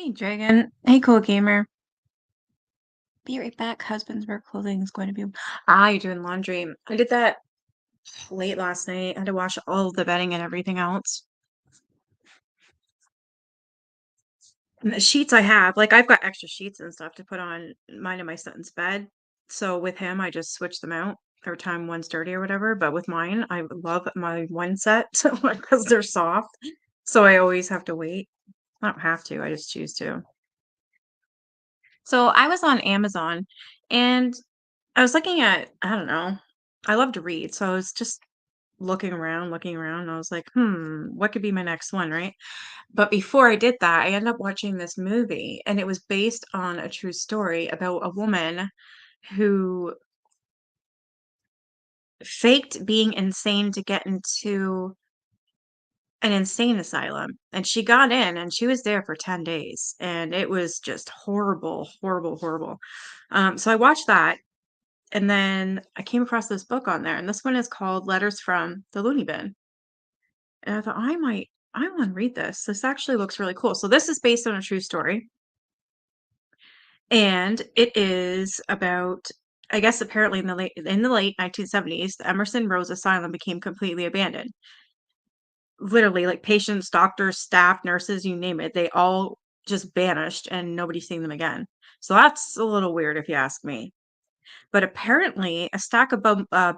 Hey, Dragon. Hey, cool gamer. Be right back. Husband's work clothing is going to be. You're doing laundry. I did that late last night. I had to wash all of the bedding and everything else. And the sheets I have, like, I've got extra sheets and stuff to put on mine and my son's bed. So with him, I just switch them out every time one's dirty or whatever. But with mine, I love my one set because they're soft. So I always have to wait. I don't have to, I just choose to. So I was on Amazon and I was looking at, I don't know, I love to read. So I was just looking around, and I was like, what could be my next one, right? But before I did that, I ended up watching this movie, and it was based on a true story about a woman who faked being insane to get into an insane asylum. And she got in and she was there for 10 days. And it was just horrible, horrible, horrible. So I watched that. And then I came across this book on there, and this one is called Letters from the Looney Bin. And I thought I want to read this. This actually looks really cool. So this is based on a true story, and it is about, I guess apparently in the late 1970s, the Emerson Rose Asylum became completely abandoned. Literally, like patients, doctors, staff, nurses, you name it, they all just vanished and nobody's seen them again. So that's a little weird if you ask me. But apparently, a stack of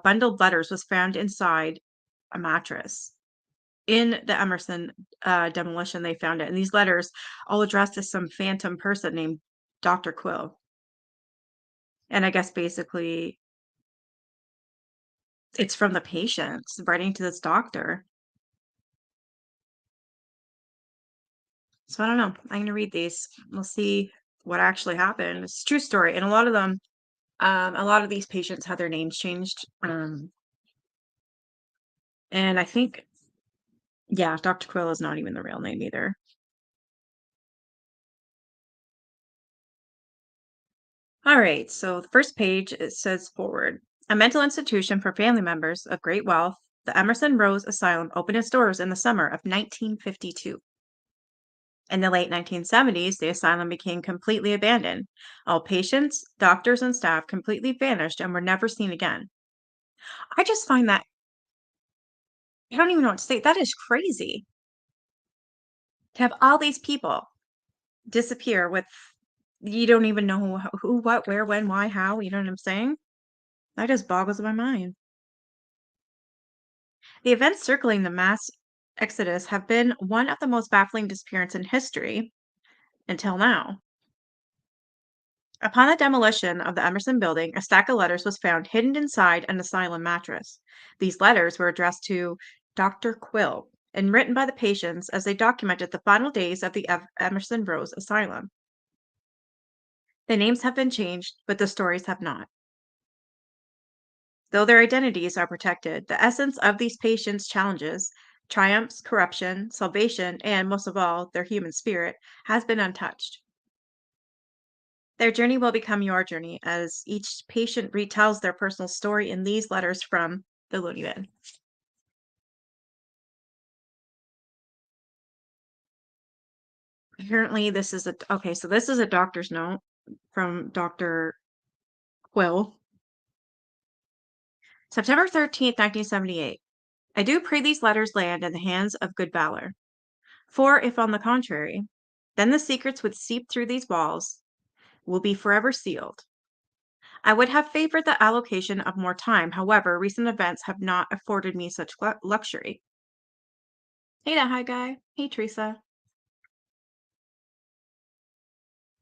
bundled letters was found inside a mattress. In the Emerson demolition, they found it. And these letters all addressed to some phantom person named Dr. Quill. And I guess basically it's from the patients writing to this doctor. So I don't know. I'm going to read these. We'll see what actually happened. It's a true story. And a lot of them, a lot of these patients had their names changed. And I think, yeah, Dr. Quill is not even the real name either. All right, so the first page, it says forward. A mental institution for family members of great wealth, the Emerson Rose Asylum opened its doors in the summer of 1952. In the late 1970s, the asylum became completely abandoned. All patients, doctors, and staff completely vanished and were never seen again. I just find that, I don't even know what to say. That is crazy to have all these people disappear with, you don't even know who, what, where, when, why, how. You know what I'm saying? That just boggles my mind. The events circling the mass exodus have been one of the most baffling disappearances in history until now. Upon the demolition of the Emerson building, a stack of letters was found hidden inside an asylum mattress. These letters were addressed to Dr. Quill and written by the patients as they documented the final days of the Emerson Rose Asylum. The names have been changed, but the stories have not. Though their identities are protected, the essence of these patients' challenges, triumphs, corruption, salvation, and most of all, their human spirit, has been untouched. Their journey will become your journey as each patient retells their personal story in these letters from the Looney Bin. Apparently, this is okay, so this is a doctor's note from Dr. Quill. September 13th, 1978. I do pray these letters land in the hands of good valor. For if on the contrary, then the secrets which seep through these walls will be forever sealed. I would have favored the allocation of more time. However, recent events have not afforded me such luxury. Hey there, hi guy. Hey Teresa.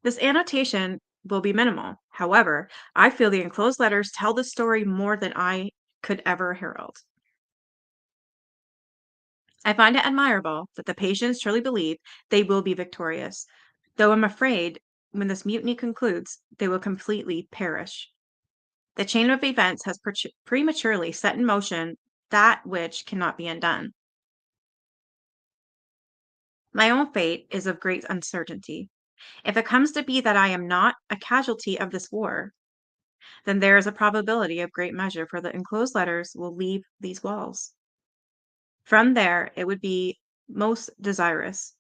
This annotation will be minimal. However, I feel the enclosed letters tell the story more than I could ever herald. I find it admirable that the patients truly believe they will be victorious, though I'm afraid when this mutiny concludes, they will completely perish. The chain of events has prematurely set in motion that which cannot be undone. My own fate is of great uncertainty. If it comes to be that I am not a casualty of this war, then there is a probability of great measure for the enclosed letters will leave these walls. From there, it would be most desirous,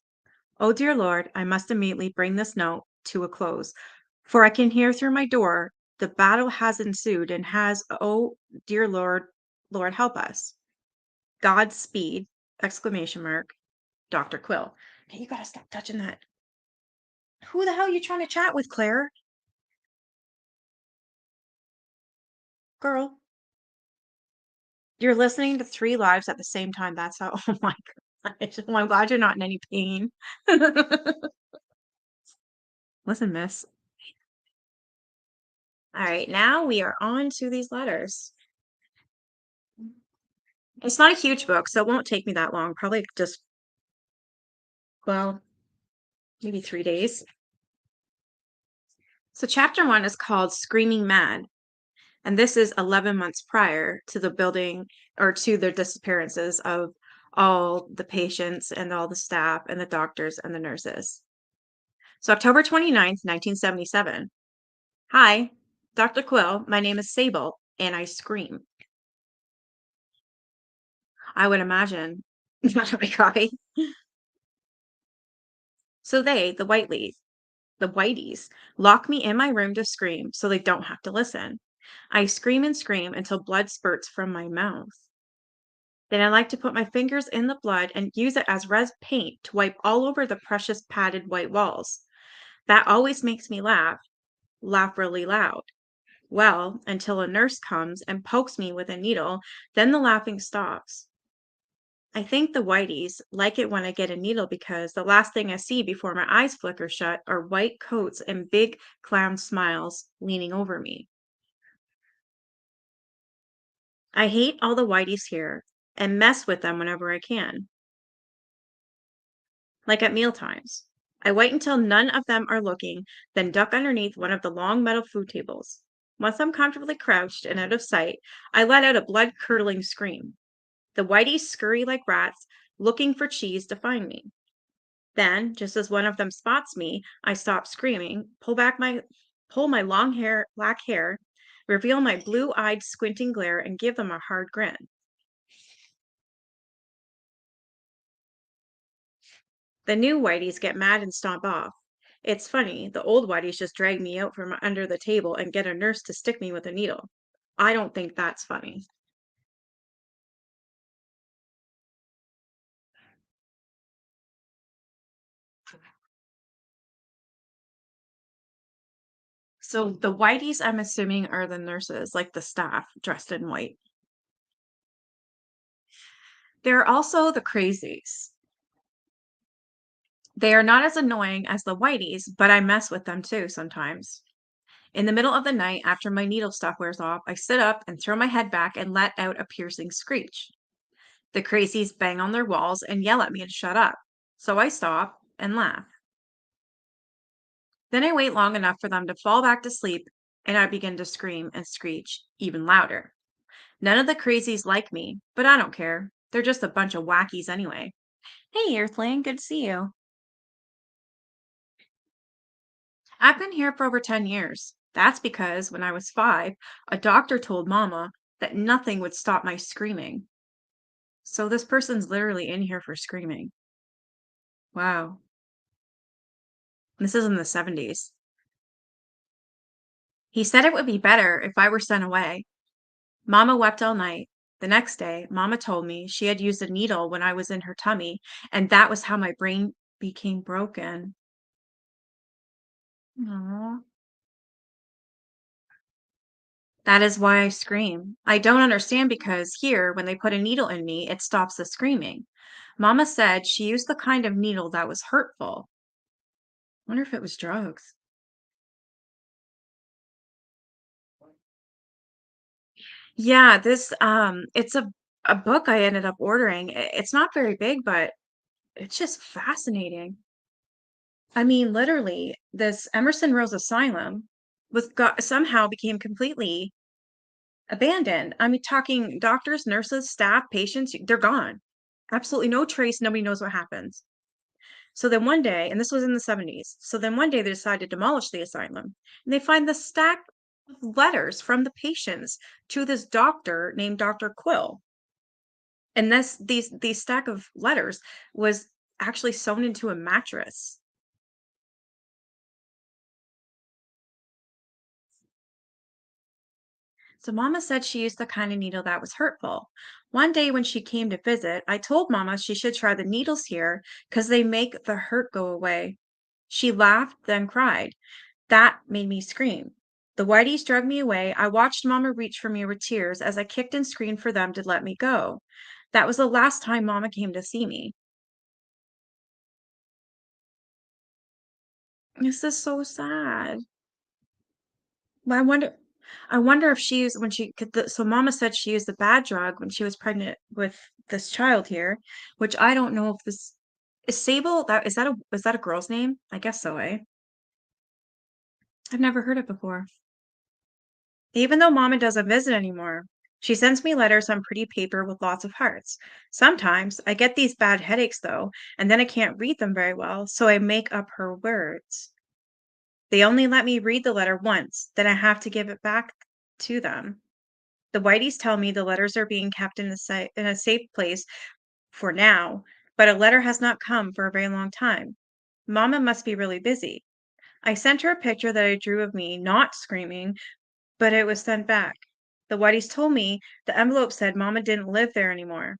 Oh, dear Lord, I must immediately bring this note to a close, for I can hear through my door the battle has ensued and has, oh, dear Lord, Lord, help us. Godspeed! Exclamation mark. Dr. Quill. Hey, you gotta stop touching that. Who the hell are you trying to chat with, Claire? Girl, you're listening to three lives at the same time. That's how, oh my gosh. Well, I'm glad you're not in any pain. Listen, miss. All right, now we are on to these letters. It's not a huge book, so it won't take me that long. Probably just, well, maybe 3 days. So, chapter one is called Screaming Mad. And this is 11 months prior to the building or to the disappearances of all the patients and all the staff and the doctors and the nurses. So, October 29th, 1977. Hi, Dr. Quill. My name is Sable, and I scream. I would imagine. Not a copy. So they, the Whiteys, lock me in my room to scream so they don't have to listen. I scream and scream until blood spurts from my mouth. Then I like to put my fingers in the blood and use it as red paint to wipe all over the precious padded white walls. That always makes me laugh really loud. Well, until a nurse comes and pokes me with a needle, then the laughing stops. I think the Whiteys like it when I get a needle because the last thing I see before my eyes flicker shut are white coats and big clown smiles leaning over me. I hate all the Whiteys here and mess with them whenever I can, like at meal times. I wait until none of them are looking, then duck underneath one of the long metal food tables. Once I'm comfortably crouched and out of sight, I let out a blood curdling scream. The Whiteys scurry like rats, looking for cheese to find me. Then, just as one of them spots me, I stop screaming, pull my black hair, reveal my blue-eyed squinting glare, and give them a hard grin. The new Whiteys get mad and stomp off. It's funny, the old Whiteys just drag me out from under the table and get a nurse to stick me with a needle. I don't think that's funny. So the Whiteys, I'm assuming, are the nurses, like the staff dressed in white. There are also the crazies. They are not as annoying as the Whiteys, but I mess with them too sometimes. In the middle of the night, after my needle stuff wears off, I sit up and throw my head back and let out a piercing screech. The crazies bang on their walls and yell at me to shut up. So I stop and laugh. Then I wait long enough for them to fall back to sleep and I begin to scream and screech even louder. None of the crazies like me, but I don't care. They're just a bunch of wackies anyway. Hey, Earthling, good to see you. I've been here for over 10 years. That's because when I was 5, a doctor told Mama that nothing would stop my screaming. So this person's literally in here for screaming. Wow. This is in the 70s. He said it would be better if I were sent away. Mama wept all night. The next day, Mama told me she had used a needle when I was in her tummy, and that was how my brain became broken. Aw. That is why I scream. I don't understand because here, when they put a needle in me, it stops the screaming. Mama said she used the kind of needle that was hurtful. Wonder if it was drugs. Yeah, it's a book I ended up ordering. It's not very big, but it's just fascinating. I mean, literally, this Emerson Rose Asylum somehow became completely abandoned. I mean, talking doctors, nurses, staff, patients, they're gone. Absolutely no trace. Nobody knows what happens. So then one day, and this was in the 70s, so then one day they decide to demolish the asylum. And they find the stack of letters from the patients to this doctor named Dr. Quill. And these stack of letters was actually sewn into a mattress. So Mama said she used the kind of needle that was hurtful. One day when she came to visit, I told Mama she should try the needles here because they make the hurt go away. She laughed, then cried. That made me scream. The whiteys dragged me away. I watched Mama reach for me with tears as I kicked and screamed for them to let me go. That was the last time Mama came to see me. This is so sad. Well, I wonder if she used when she could so Mama said she used the bad drug when she was pregnant with this child here, which I don't know if this is Sable. Is that a girl's name? I guess so, eh? I've never heard it before. Even though Mama doesn't visit anymore, she sends me letters on pretty paper with lots of hearts. Sometimes I get these bad headaches though, and then I can't read them very well, so I make up her words. They only let me read the letter once, then I have to give it back to them. The Whiteys tell me the letters are being kept in a safe place for now, but a letter has not come for a very long time. Mama must be really busy. I sent her a picture that I drew of me not screaming, but it was sent back. The Whiteys told me the envelope said Mama didn't live there anymore.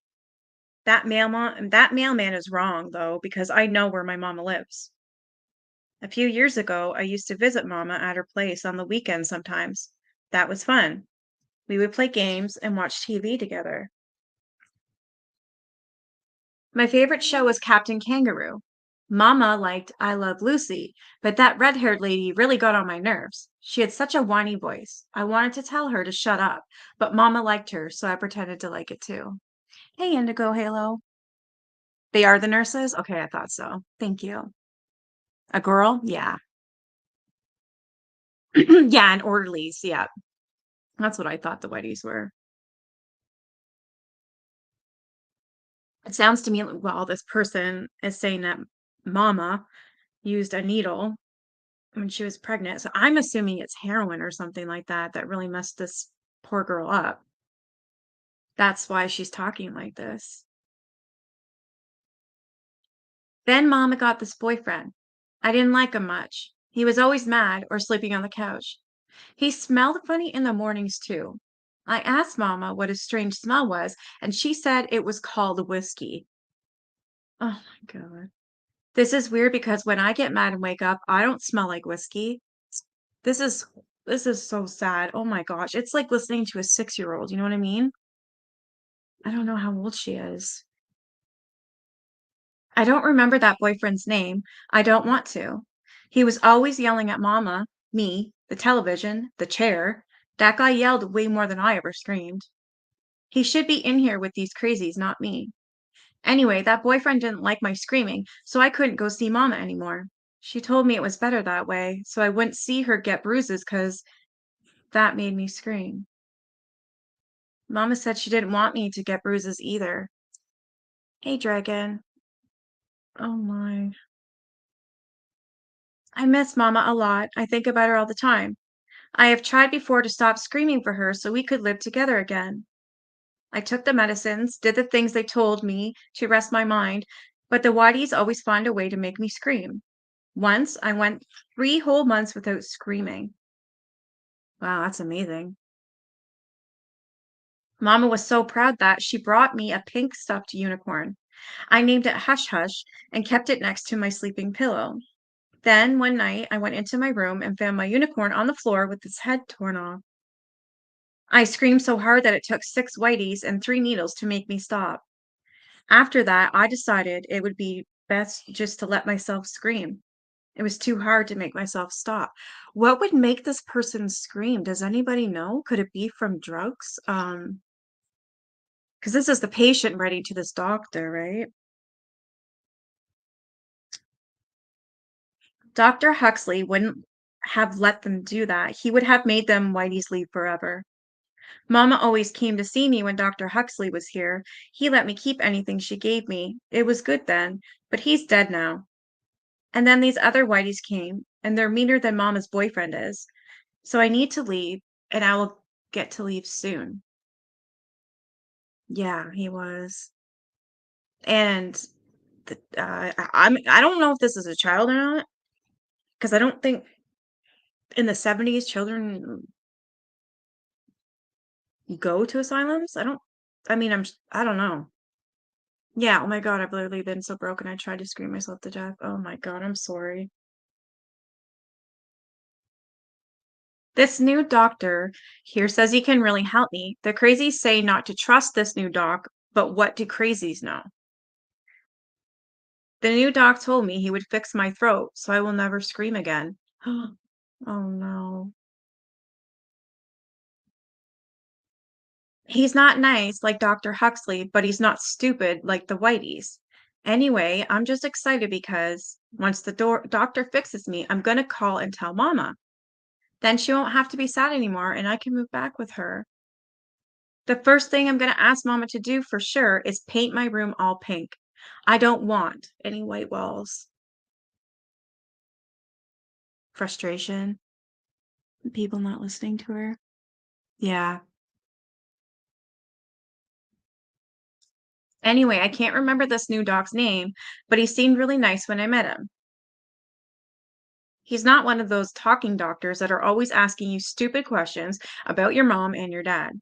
That mailman is wrong though, because I know where my mama lives. A few years ago, I used to visit Mama at her place on the weekends sometimes. That was fun. We would play games and watch TV together. My favorite show was Captain Kangaroo. Mama liked I Love Lucy, but that red-haired lady really got on my nerves. She had such a whiny voice. I wanted to tell her to shut up, but Mama liked her, so I pretended to like it too. Hey, Indigo Halo. They are the nurses? Okay, I thought so. Thank you. A girl? Yeah. Yeah, and orderlies. Yeah. That's what I thought the Whiteys were. It sounds to me like, well, this person is saying that Mama used a needle when she was pregnant. So I'm assuming it's heroin or something like that that really messed this poor girl up. That's why she's talking like this. Then Mama got this boyfriend. I didn't like him much. He was always mad or sleeping on the couch. He smelled funny in the mornings too. I asked Mama what his strange smell was, and she said it was called whiskey. Oh my God. This is weird because when I get mad and wake up, I don't smell like whiskey. This is this is so sad. Oh my gosh. It's like listening to a 6-year-old, you know what I mean? I don't know how old she is. I don't remember that boyfriend's name. I don't want to. He was always yelling at Mama, me, the television, the chair. That guy yelled way more than I ever screamed. He should be in here with these crazies, not me. Anyway, that boyfriend didn't like my screaming, so I couldn't go see Mama anymore. She told me it was better that way, so I wouldn't see her get bruises because that made me scream. Mama said she didn't want me to get bruises either. Hey, Dragon. Oh my. I miss Mama a lot. I think about her all the time. I have tried before to stop screaming for her so we could live together again. I took the medicines, did the things they told me to rest my mind, but the Whiteys always find a way to make me scream. Once I went 3 whole months without screaming. Wow, that's amazing. Mama was so proud that she brought me a pink stuffed unicorn. I named it Hush Hush and kept it next to my sleeping pillow. Then one night I went into my room and found my unicorn on the floor with its head torn off. I screamed so hard that it took 6 Whiteys and 3 needles to make me stop. After that, I decided it would be best just to let myself scream. It was too hard to make myself stop. What would make this person scream? Does anybody know? Could it be from drugs? Because this is the patient writing to this doctor, right? Dr. Huxley wouldn't have let them do that. He would have made them Whitey's leave forever. Mama always came to see me when Dr. Huxley was here. He let me keep anything she gave me. It was good then, but he's dead now. And then these other Whiteys came, and they're meaner than Mama's boyfriend is. So I need to leave, and I will get to leave soon. Yeah, he was. And I don't know if this is a child or not, because I don't think in the 70s children go to asylums. I mean, I don't know. Yeah, oh my God, I've literally been so broken. I tried to scream myself to death. Oh my God, I'm sorry. This new doctor here says he can really help me. The crazies say not to trust this new doc, but what do crazies know? The new doc told me he would fix my throat, so I will never scream again. Oh no. He's not nice like Dr. Huxley, but he's not stupid like the Whiteys. Anyway, I'm just excited because once the doctor fixes me, I'm gonna call and tell Mama. Then she won't have to be sad anymore and I can move back with her. The first thing I'm gonna ask Mama to do for sure is paint my room all pink. I don't want any white walls. Frustration, people not listening to her. Yeah. Anyway, I can't remember this new doc's name, but he seemed really nice when I met him. He's not one of those talking doctors that are always asking you stupid questions about your mom and your dad.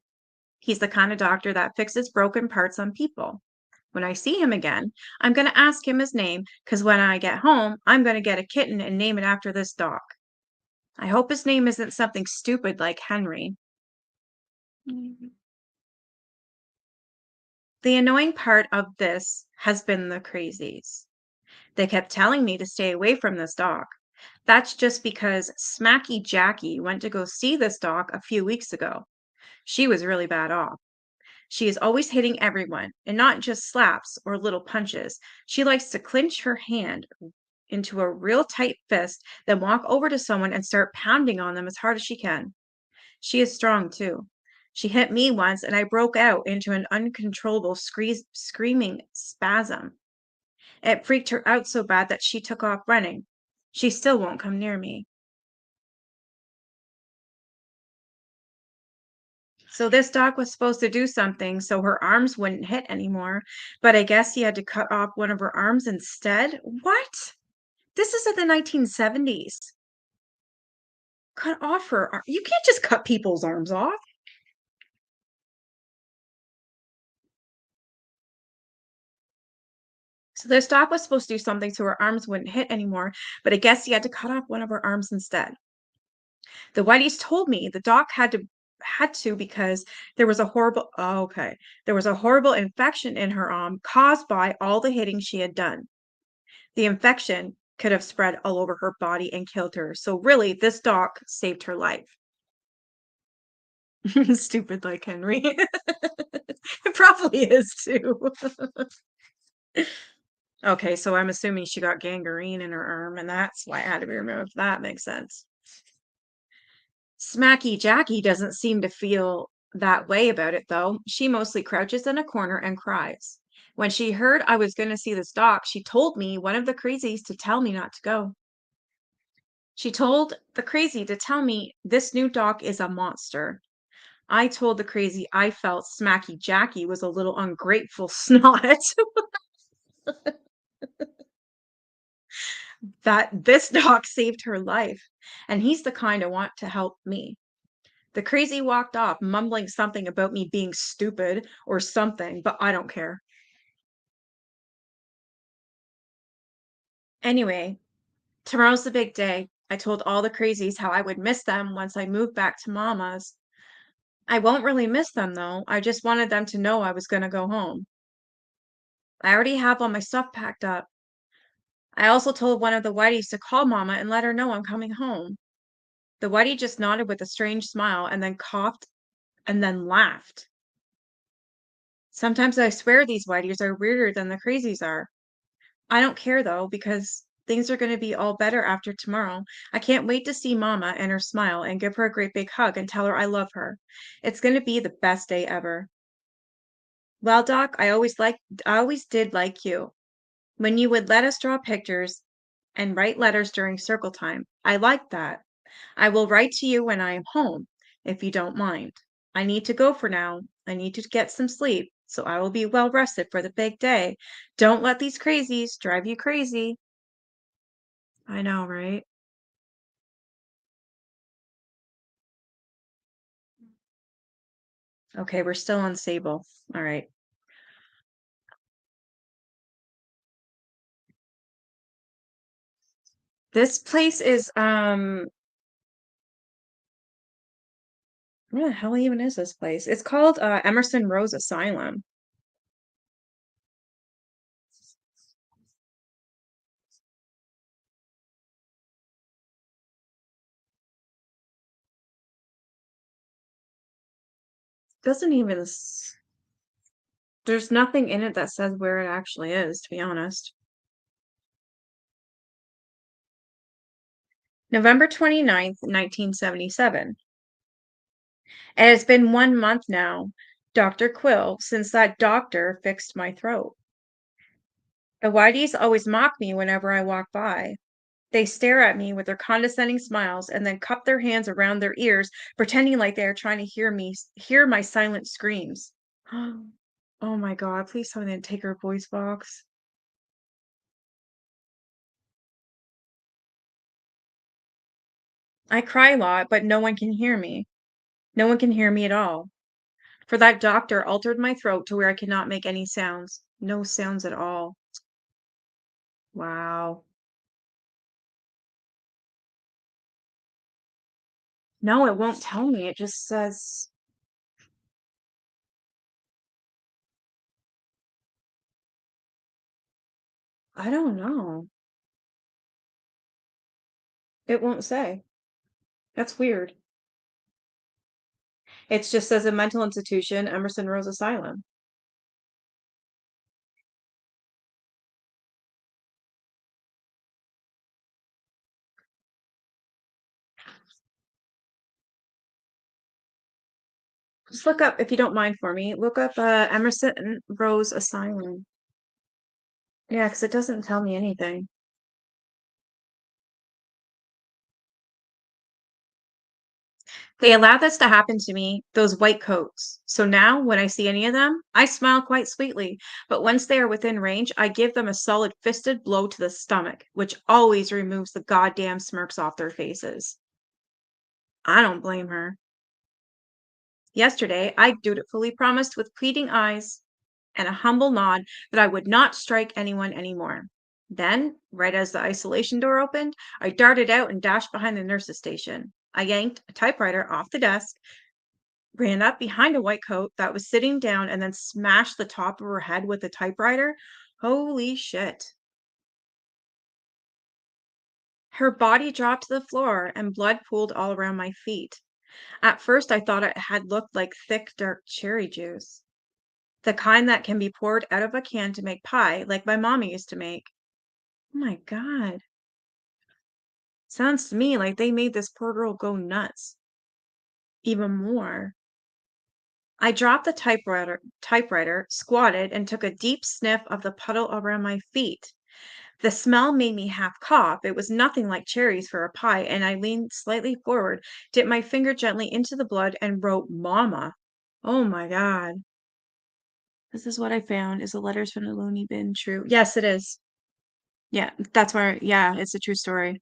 He's the kind of doctor that fixes broken parts on people. When I see him again, I'm going to ask him his name because when I get home, I'm going to get a kitten and name it after this doc. I hope his name isn't something stupid like Henry. Mm. The annoying part of this has been the crazies. They kept telling me to stay away from this doc. That's just because Smacky Jackie went to go see this doc a few weeks ago. She was really bad off. She is always hitting everyone, and not just slaps or little punches. She likes to clinch her hand into a real tight fist, then walk over to someone and start pounding on them as hard as she can. She is strong too. She hit me once, and I broke out into an uncontrollable screaming spasm. It freaked her out so bad that she took off running. She still won't come near me. So this doc was supposed to do something so her arms wouldn't hit anymore, but I guess he had to cut off one of her arms instead? What? This is in the 1970s. Cut off her arm. You can't just cut people's arms off. So this doc was supposed to do something so her arms wouldn't hit anymore, but I guess he had to cut off one of her arms instead. The Whiteys told me the doc had to because there was a horrible oh, okay. There was a horrible infection in her arm caused by all the hitting she had done. The infection could have spread all over her body and killed her. So really, this doc saved her life. Stupid like Henry. It probably is too. Okay, so I'm assuming she got gangrene in her arm and that's why it had to be removed. That makes sense. Smacky Jackie doesn't seem to feel that way about it though. She mostly crouches in a corner and cries. When she heard I was going to see this doc, she told me one of the crazies to tell me not to go. She told the crazy to tell me this new doc is a monster. I told the crazy I felt Smacky Jackie was a little ungrateful snot. That this doc saved her life, and he's the kind I want to help me. The crazy walked off, mumbling something about me being stupid or something, but I don't care. Anyway, tomorrow's the big day. I told all the crazies how I would miss them once I moved back to Mama's. I won't really miss them though. I just wanted them to know I was going to go home. I already have all my stuff packed up. I also told one of the Whiteys to call Mama and let her know I'm coming home. The Whitey just nodded with a strange smile and then coughed and then laughed. Sometimes I swear these Whiteys are weirder than the crazies are. I don't care though, because things are going to be all better after tomorrow. I can't wait to see Mama and her smile and give her a great big hug and tell her I love her. It's going to be the best day ever. Well, Doc, I always did like you. When you would let us draw pictures and write letters during circle time. I like that. I will write to you when I am home, if you don't mind. I need to go for now. I need to get some sleep. so I will be well rested for the big day. Don't let these crazies drive you crazy. I know, right? Okay, we're still unstable. All right. This place is where the hell even is this place? It's called Emerson Rose Asylum. Doesn't even there's nothing in it that says where it actually is, to be honest. November 29th, 1977. And it's been 1 month now, Dr. Quill, since that doctor fixed my throat. The whiteys always mock me whenever I walk by. They stare at me with their condescending smiles and then cup their hands around their ears, pretending like they are trying to hear my silent screams. Oh my God, please tell me they didn't take her voice box. I cry a lot, but no one can hear me. No one can hear me at all. For that doctor altered my throat to where I cannot make any sounds. No sounds at all. Wow. No, it won't tell me. It just says, I don't know. It won't say. That's weird. It just says a mental institution, Emerson Rose Asylum. Just look up, if you don't mind for me, look up Emerson Rose Asylum. Yeah, because it doesn't tell me anything. They allowed this to happen to me, those white coats. So now, when I see any of them, I smile quite sweetly. But once they are within range, I give them a solid fisted blow to the stomach, which always removes the goddamn smirks off their faces. I don't blame her. Yesterday, I dutifully promised with pleading eyes and a humble nod that I would not strike anyone anymore. Then, right as the isolation door opened, I darted out and dashed behind the nurse's station. I yanked a typewriter off the desk, ran up behind a white coat that was sitting down, and then smashed the top of her head with the typewriter. Holy shit. Her body dropped to the floor and blood pooled all around my feet. At first, I thought it had looked like thick, dark cherry juice. The kind that can be poured out of a can to make pie, like my mommy used to make. Oh my God. Sounds to me like they made this poor girl go nuts. Even more. I dropped the typewriter, squatted, and took a deep sniff of the puddle around my feet. The smell made me half cough. It was nothing like cherries for a pie, and I leaned slightly forward, dipped my finger gently into the blood, and wrote Mama. Oh my God. This is what I found. Is the letters from the loony bin true? Yes, it is. Yeah, that's where, yeah, it's a true story.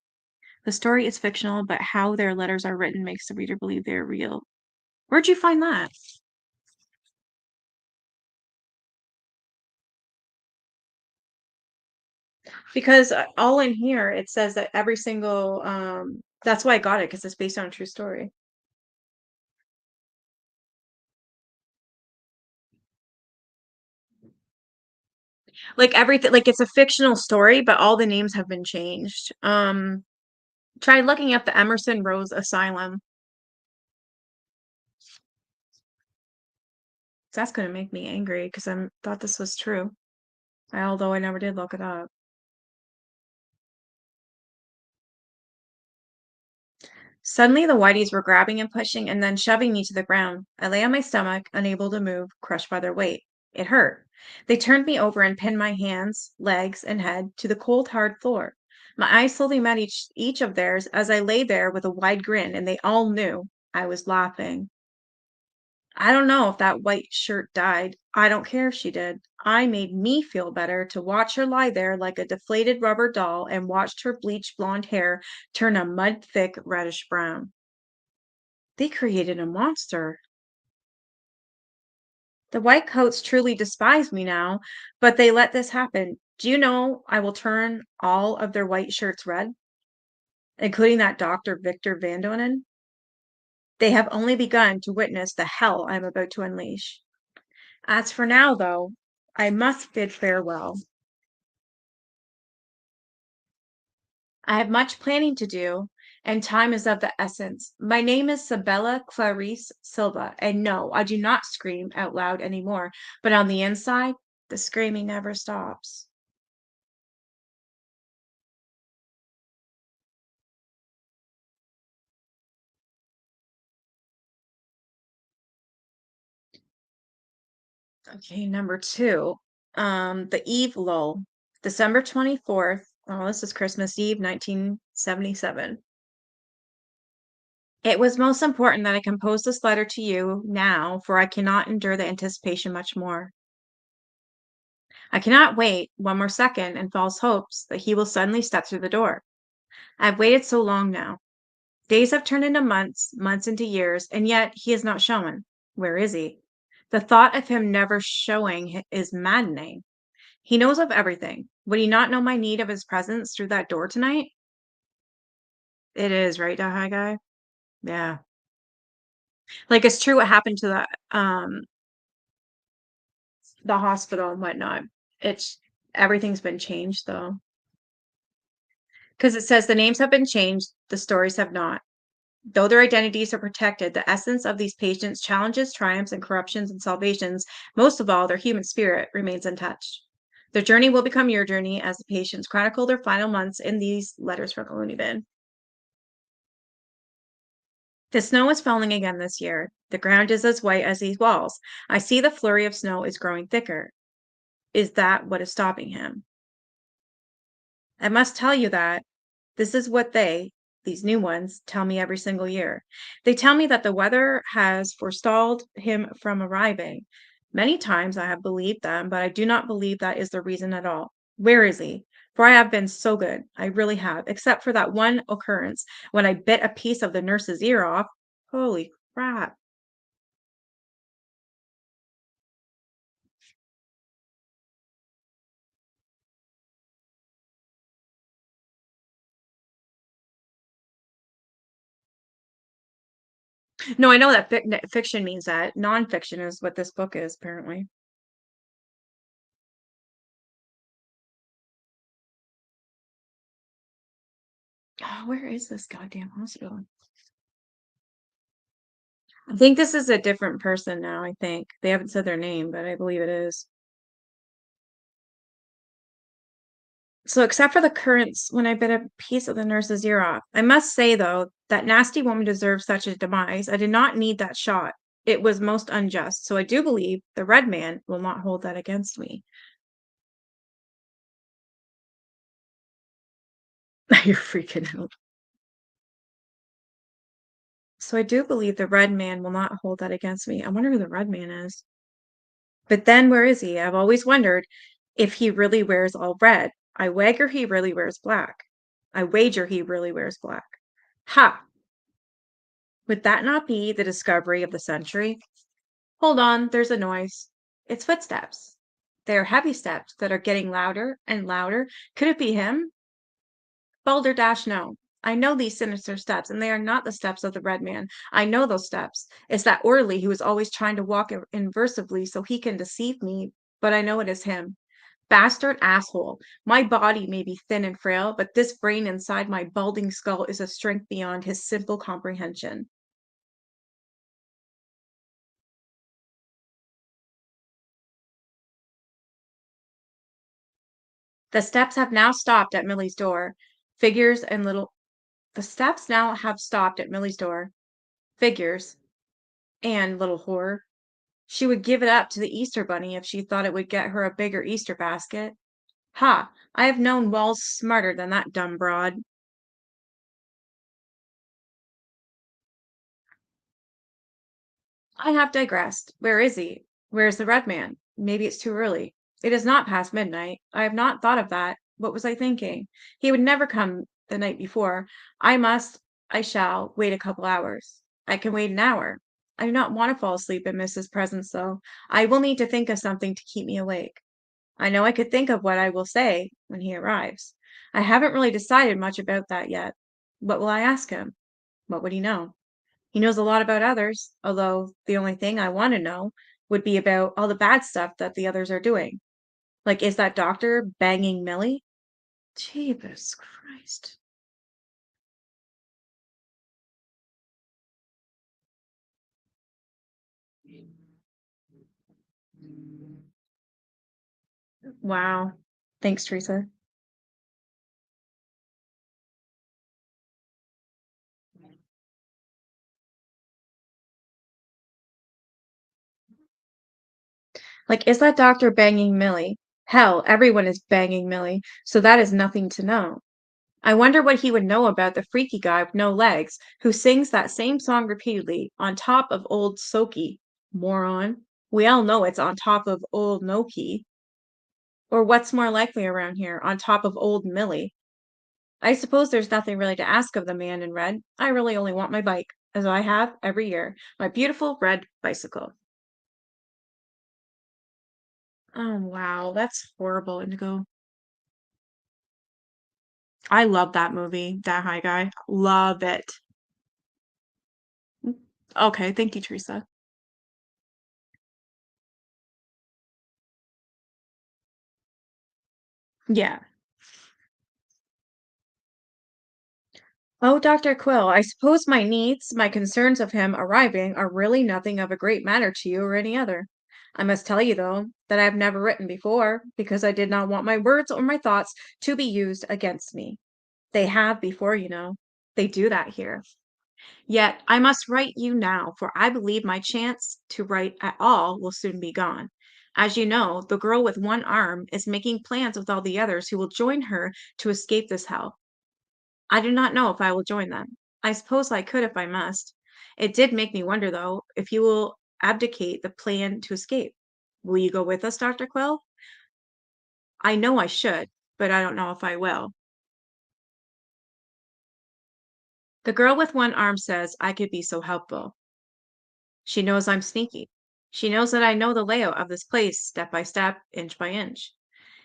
The story is fictional, but how their letters are written makes the reader believe they are real. Where'd you find that? Because all in here, it says that every single, that's why I got it, because it's based on a true story. Like everything, like it's a fictional story, but all the names have been changed. Try looking up the Emerson Rose Asylum. That's gonna make me angry because I thought this was true. Although I never did look it up. Suddenly, the whiteys were grabbing and pushing and then shoving me to the ground. I lay on my stomach, unable to move, crushed by their weight. It hurt. They turned me over and pinned my hands, legs, and head to the cold, hard floor. My eyes slowly met each of theirs as I lay there with a wide grin, and they all knew I was laughing. I don't know if that white shirt died. I don't care if she did. I made me feel better to watch her lie there like a deflated rubber doll and watched her bleached blonde hair turn a mud-thick reddish brown. They created a monster. The white coats truly despise me now, but they let this happen. Do you know I will turn all of their white shirts red, including that Dr. Victor Van Donen? They have only begun to witness the hell I am about to unleash. As for now, though, I must bid farewell. I have much planning to do, and time is of the essence. My name is Sabella Clarice Silva, and no, I do not scream out loud anymore, but on the inside, the screaming never stops. Okay, number two, The Eve Lull, December 24th. Oh, this is Christmas Eve, 1977. It was most important that I compose this letter to you now, for I cannot endure the anticipation much more. I cannot wait one more second in false hopes that he will suddenly step through the door. I have waited so long now. Days have turned into months, months into years, and yet he is not showing. Where is he? The thought of him never showing is maddening. He knows of everything. Would he not know my need of his presence through that door tonight? It is, right, the high guy? Yeah. Like, it's true what happened to the hospital and whatnot. It's everything's been changed though. Because it says the names have been changed, the stories have not. Though their identities are protected, the essence of these patients' challenges, triumphs, and corruptions and salvations, most of all, their human spirit, remains untouched. Their journey will become your journey as the patients chronicle their final months in these letters from the loony bin. The snow is falling again this year. The ground is as white as these walls. I see the flurry of snow is growing thicker. Is that what is stopping him? I must tell you that this is what these new ones, tell me every single year. They tell me that the weather has forestalled him from arriving. Many times I have believed them, but I do not believe that is the reason at all. Where is he? For I have been so good. I really have, except for that one occurrence when I bit a piece of the nurse's ear off. Holy crap. No, I know that fiction means that. Nonfiction is what this book is, apparently. Oh, where is this goddamn hospital? I think this is a different person now, I think. They haven't said their name, but I believe it is. So except for the currents when I bit a piece of the nurse's ear off. I must say, though, that nasty woman deserves such a demise. I did not need that shot. It was most unjust. So I do believe the red man will not hold that against me. You're freaking out. So I do believe the red man will not hold that against me. I wonder who the red man is. But then where is he? I've always wondered if he really wears all red. I wager he really wears black. I wager he really wears black. Ha! Would that not be the discovery of the century? Hold on, there's a noise. It's footsteps. They are heavy steps that are getting louder and louder. Could it be him? Balderdash, no. I know these sinister steps, and they are not the steps of the red man. I know those steps. It's that orderly who is always trying to walk inversively so he can deceive me, but I know it is him. Bastard asshole. My body may be thin and frail, but this brain inside my balding skull is a strength beyond his simple comprehension. The steps have now stopped at Millie's door. Figures and little The steps now have stopped at Millie's door. Figures and little whore. She would give it up to the Easter bunny if she thought it would get her a bigger Easter basket. Ha! I have known walls smarter than that dumb broad. I have digressed. Where is he? Where's the red man? Maybe it's too early. It is not past midnight. I have not thought of that. What was I thinking? He would never come the night before. I must, I shall, wait a couple hours. I can wait an hour. I do not want to fall asleep in Mrs. Presence, though. I will need to think of something to keep me awake. I know I could think of what I will say when he arrives. I haven't really decided much about that yet. What will I ask him? What would he know? He knows a lot about others, although the only thing I want to know would be about all the bad stuff that the others are doing. Like, is that doctor banging Millie? Jesus Christ. Wow. Thanks, Teresa. Like, is that doctor banging Millie? Hell, everyone is banging Millie, so that is nothing to know. I wonder what he would know about the freaky guy with no legs who sings that same song repeatedly on top of old Soki. Moron. We all know it's on top of old Noki. Or what's more likely around here, on top of old Millie. I suppose there's nothing really to ask of the man in red. I really only want my bike, as I have every year, my beautiful red bicycle. Oh, wow, that's horrible, Indigo. I love that movie, That High Guy. Love it. Okay, thank you, Teresa. Yeah. Oh, Dr. Quill, I suppose my needs, my concerns of him arriving are really nothing of a great matter to you or any other. I must tell you, though, that I have never written before, because I did not want my words or my thoughts to be used against me. They have before, you know. They do that here. Yet I must write you now, for I believe my chance to write at all will soon be gone. As you know, the girl with one arm is making plans with all the others who will join her to escape this hell. I do not know if I will join them. I suppose I could if I must. It did make me wonder, though, if you will abdicate the plan to escape. Will you go with us, Dr. Quill? I know I should, but I don't know if I will. The girl with one arm says I could be so helpful. She knows I'm sneaky. She knows that I know the layout of this place step by step, inch by inch.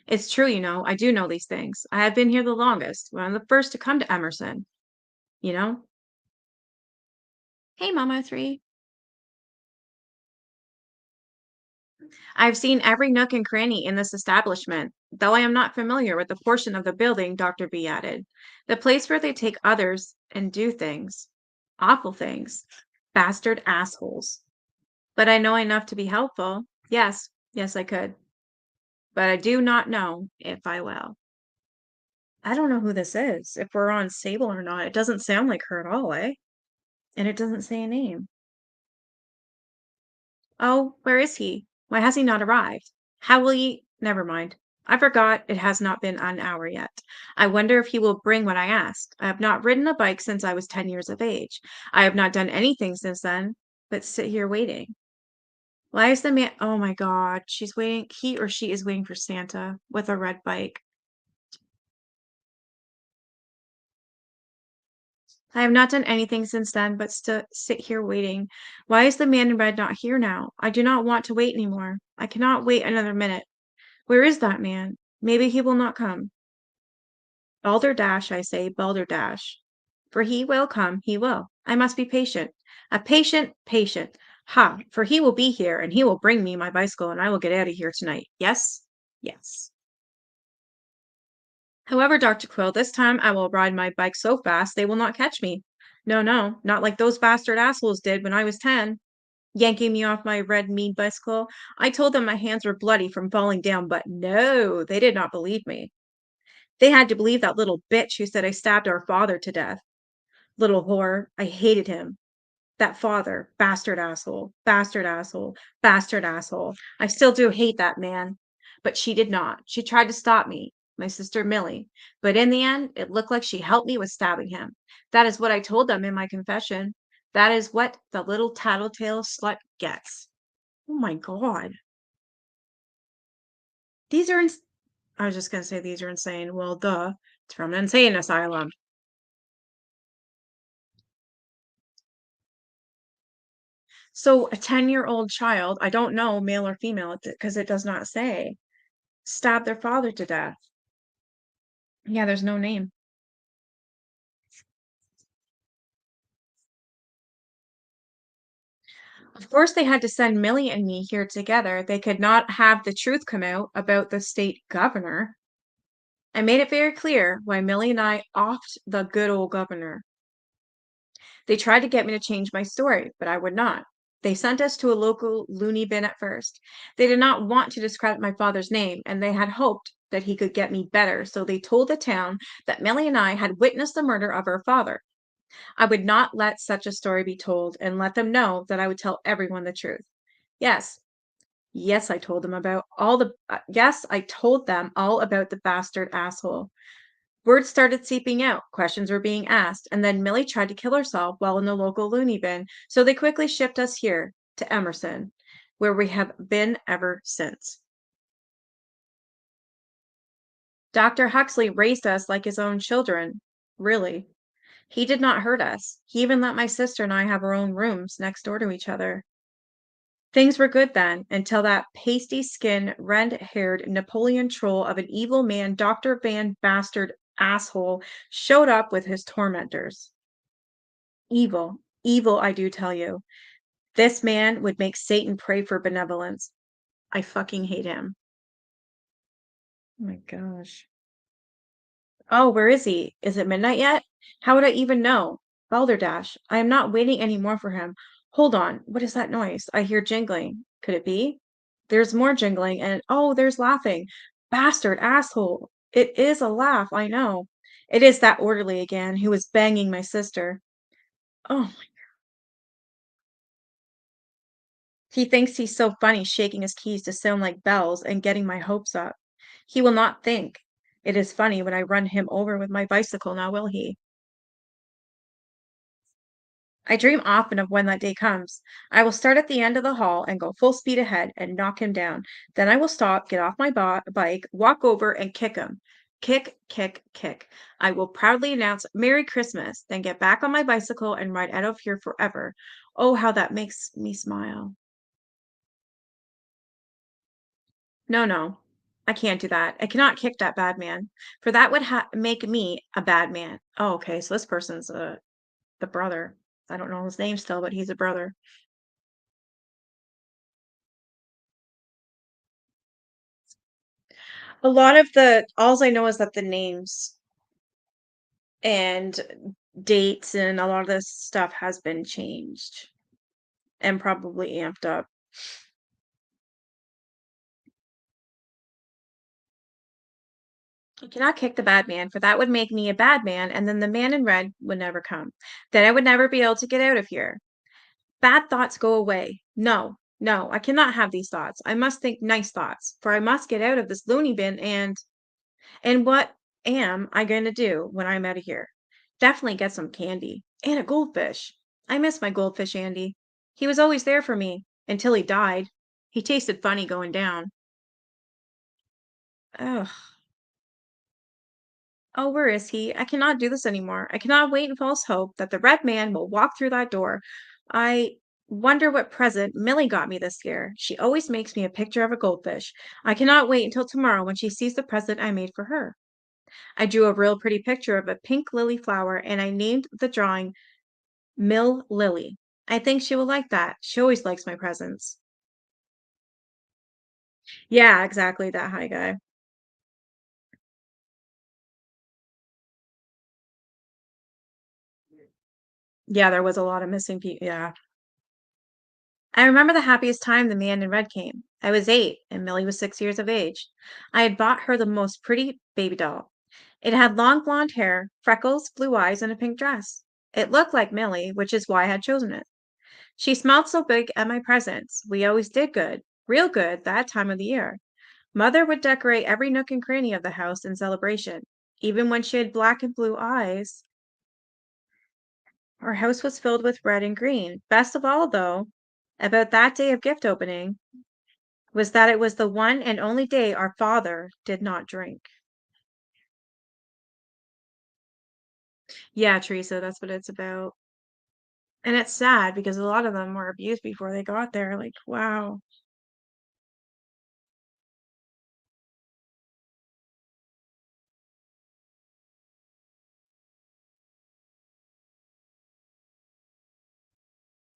It's true, you know, I do know these things. I have been here the longest. One of the first to come to Emerson, you know? Hey, Mama 3. I've seen every nook and cranny in this establishment, though I am not familiar with the portion of the building Dr. B added. The place where they take others and do things. Awful things. Bastard assholes. But I know enough to be helpful. Yes, yes, I could. But I do not know if I will. I don't know who this is, if we're on Sable or not. It doesn't sound like her at all, eh? And it doesn't say a name. Oh, where is he? Why has he not arrived? How will he? Never mind. I forgot it has not been an hour yet. I wonder if he will bring what I asked. I have not ridden a bike since I was 10 years of age. I have not done anything since then but sit here waiting. Why is the man? Oh my God, she's waiting. He or she is waiting for Santa with a red bike. I have not done anything since then but sit here waiting. Why is the man in red not here now? I do not want to wait any more. I cannot wait another minute. Where is that man? Maybe he will not come. Balderdash, I say, balderdash. For he will come, he will. I must be patient. A patient, patient. Ha, for he will be here, and he will bring me my bicycle, and I will get out of here tonight. Yes? Yes. However, Dr. Quill, this time I will ride my bike so fast they will not catch me. No, no, not like those bastard assholes did when I was 10, yanking me off my red mean bicycle. I told them my hands were bloody from falling down, but no, they did not believe me. They had to believe that little bitch who said I stabbed our father to death. Little whore, I hated him. That father, bastard asshole, bastard asshole. I still do hate that man. But she did not. She tried to stop me, my sister Millie. But in the end, it looked like she helped me with stabbing him. That is what I told them in my confession. That is what the little tattletale slut gets. Oh my God. These are ins I was just gonna say these are insane. Well, duh. It's from an insane asylum. So a 10-year-old child, I don't know male or female because it does not say, stabbed their father to death. Yeah, there's no name. Of course, they had to send Millie and me here together. They could not have the truth come out about the state governor. I made it very clear why Millie and I offed the good old governor. They tried to get me to change my story, but I would not. They sent us to a local looney bin at first. They did not want to discredit my father's name, and they had hoped that he could get me better, so they told the town that Millie and I had witnessed the murder of her father. I would not let such a story be told and let them know that I would tell everyone the truth. Yes, yes, I told them about all the yes, I told them all about the bastard asshole. Words started seeping out, questions were being asked, and then Millie tried to kill herself while in the local loony bin, so they quickly shipped us here to Emerson, where we have been ever since. Dr. Huxley raised us like his own children. Really. He did not hurt us. He even let my sister and I have our own rooms next door to each other. Things were good then, until that pasty skinned, red haired Napoleon troll of an evil man, Dr. Van Bastard asshole, showed up with his tormentors. Evil, evil, I do tell you. This man would make Satan pray for benevolence. I fucking hate him. Oh my gosh. Oh, where is he? Is it midnight yet? How would I even know? Balderdash, I am not waiting any more for him. Hold on. What is that noise? I hear jingling. Could it be? There's more jingling and oh, there's laughing. Bastard asshole. It is a laugh, I know. It is that orderly again who was banging my sister. Oh, he thinks he's so funny shaking his keys to sound like bells and getting my hopes up. He will not think it is funny when I run him over with my bicycle now, will he? I dream often of when that day comes. I will start at the end of the hall and go full speed ahead and knock him down. Then I will stop, get off my bike, walk over, and kick him. Kick, kick, kick. I will proudly announce Merry Christmas, then get back on my bicycle and ride out of here forever. Oh, how that makes me smile. No, no, I can't do that. I cannot kick that bad man, for that would make me a bad man. Oh, okay, so this person's the brother. I don't know his name still, but he's a brother. A lot of the alls I know is that the names and dates and a lot of this stuff has been changed and probably amped up. I cannot kick the bad man, for that would make me a bad man, and then the man in red would never come. Then I would never be able to get out of here. Bad thoughts go away. No, no, I cannot have these thoughts. I must think nice thoughts, for I must get out of this loony bin and what am I going to do when I'm out of here? Definitely get some candy and a goldfish. I miss my goldfish Andy. He was always there for me until he died. He tasted funny going down. Ugh. Oh, where is he? I cannot do this anymore. I cannot wait in false hope that the red man will walk through that door. I wonder what present Millie got me this year. She always makes me a picture of a goldfish. I cannot wait until tomorrow when she sees the present I made for her. I drew a real pretty picture of a pink lily flower and I named the drawing Mill Lily. I think she will like that. She always likes my presents. Yeah, exactly, that high guy. Yeah, there was a lot of missing people. Yeah. I remember the happiest time the man in red came. I was 8 and Millie was 6 years of age. I had bought her the most pretty baby doll. It had long blonde hair, freckles, blue eyes, and a pink dress. It looked like Millie, which is why I had chosen it. She smelled so big at my presents. We always did good, real good, that time of the year. Mother would decorate every nook and cranny of the house in celebration. Even when she had black and blue eyes, our house was filled with red and green. Best of all, though, about that day of gift opening, Was that it was the one and only day our father did not drink. Yeah, Teresa, that's what it's about. And it's sad because a lot of them were abused before they got there. Like, wow.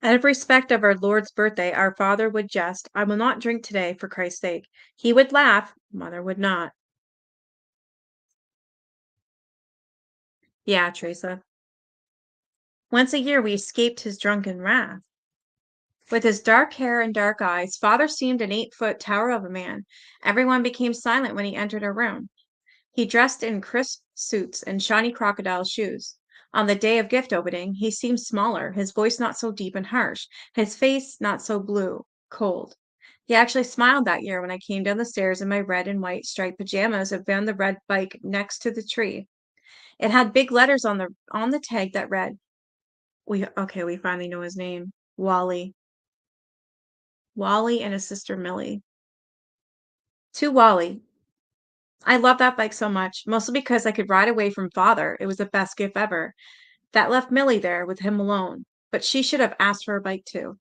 Out of respect of our Lord's birthday, our father would jest, I will not drink today for Christ's sake. He would laugh, mother would not. Yeah, Teresa. Once a year we escaped his drunken wrath. With his dark hair and dark eyes, father seemed an 8-foot tower of a man. Everyone became silent when he entered a room. He dressed in crisp suits and shiny crocodile shoes. On the day of gift opening, he seemed smaller, his voice not so deep and harsh, his face not so blue, cold. He actually smiled that year when I came down the stairs in my red and white striped pajamas and found the red bike next to the tree. It had big letters on the tag that read, we finally know his name. Wally. Wally and his sister Millie. To Wally. I love that bike so much, mostly because I could ride away from father. It was the best gift ever. That left Millie there with him alone, but she should have asked for a bike too.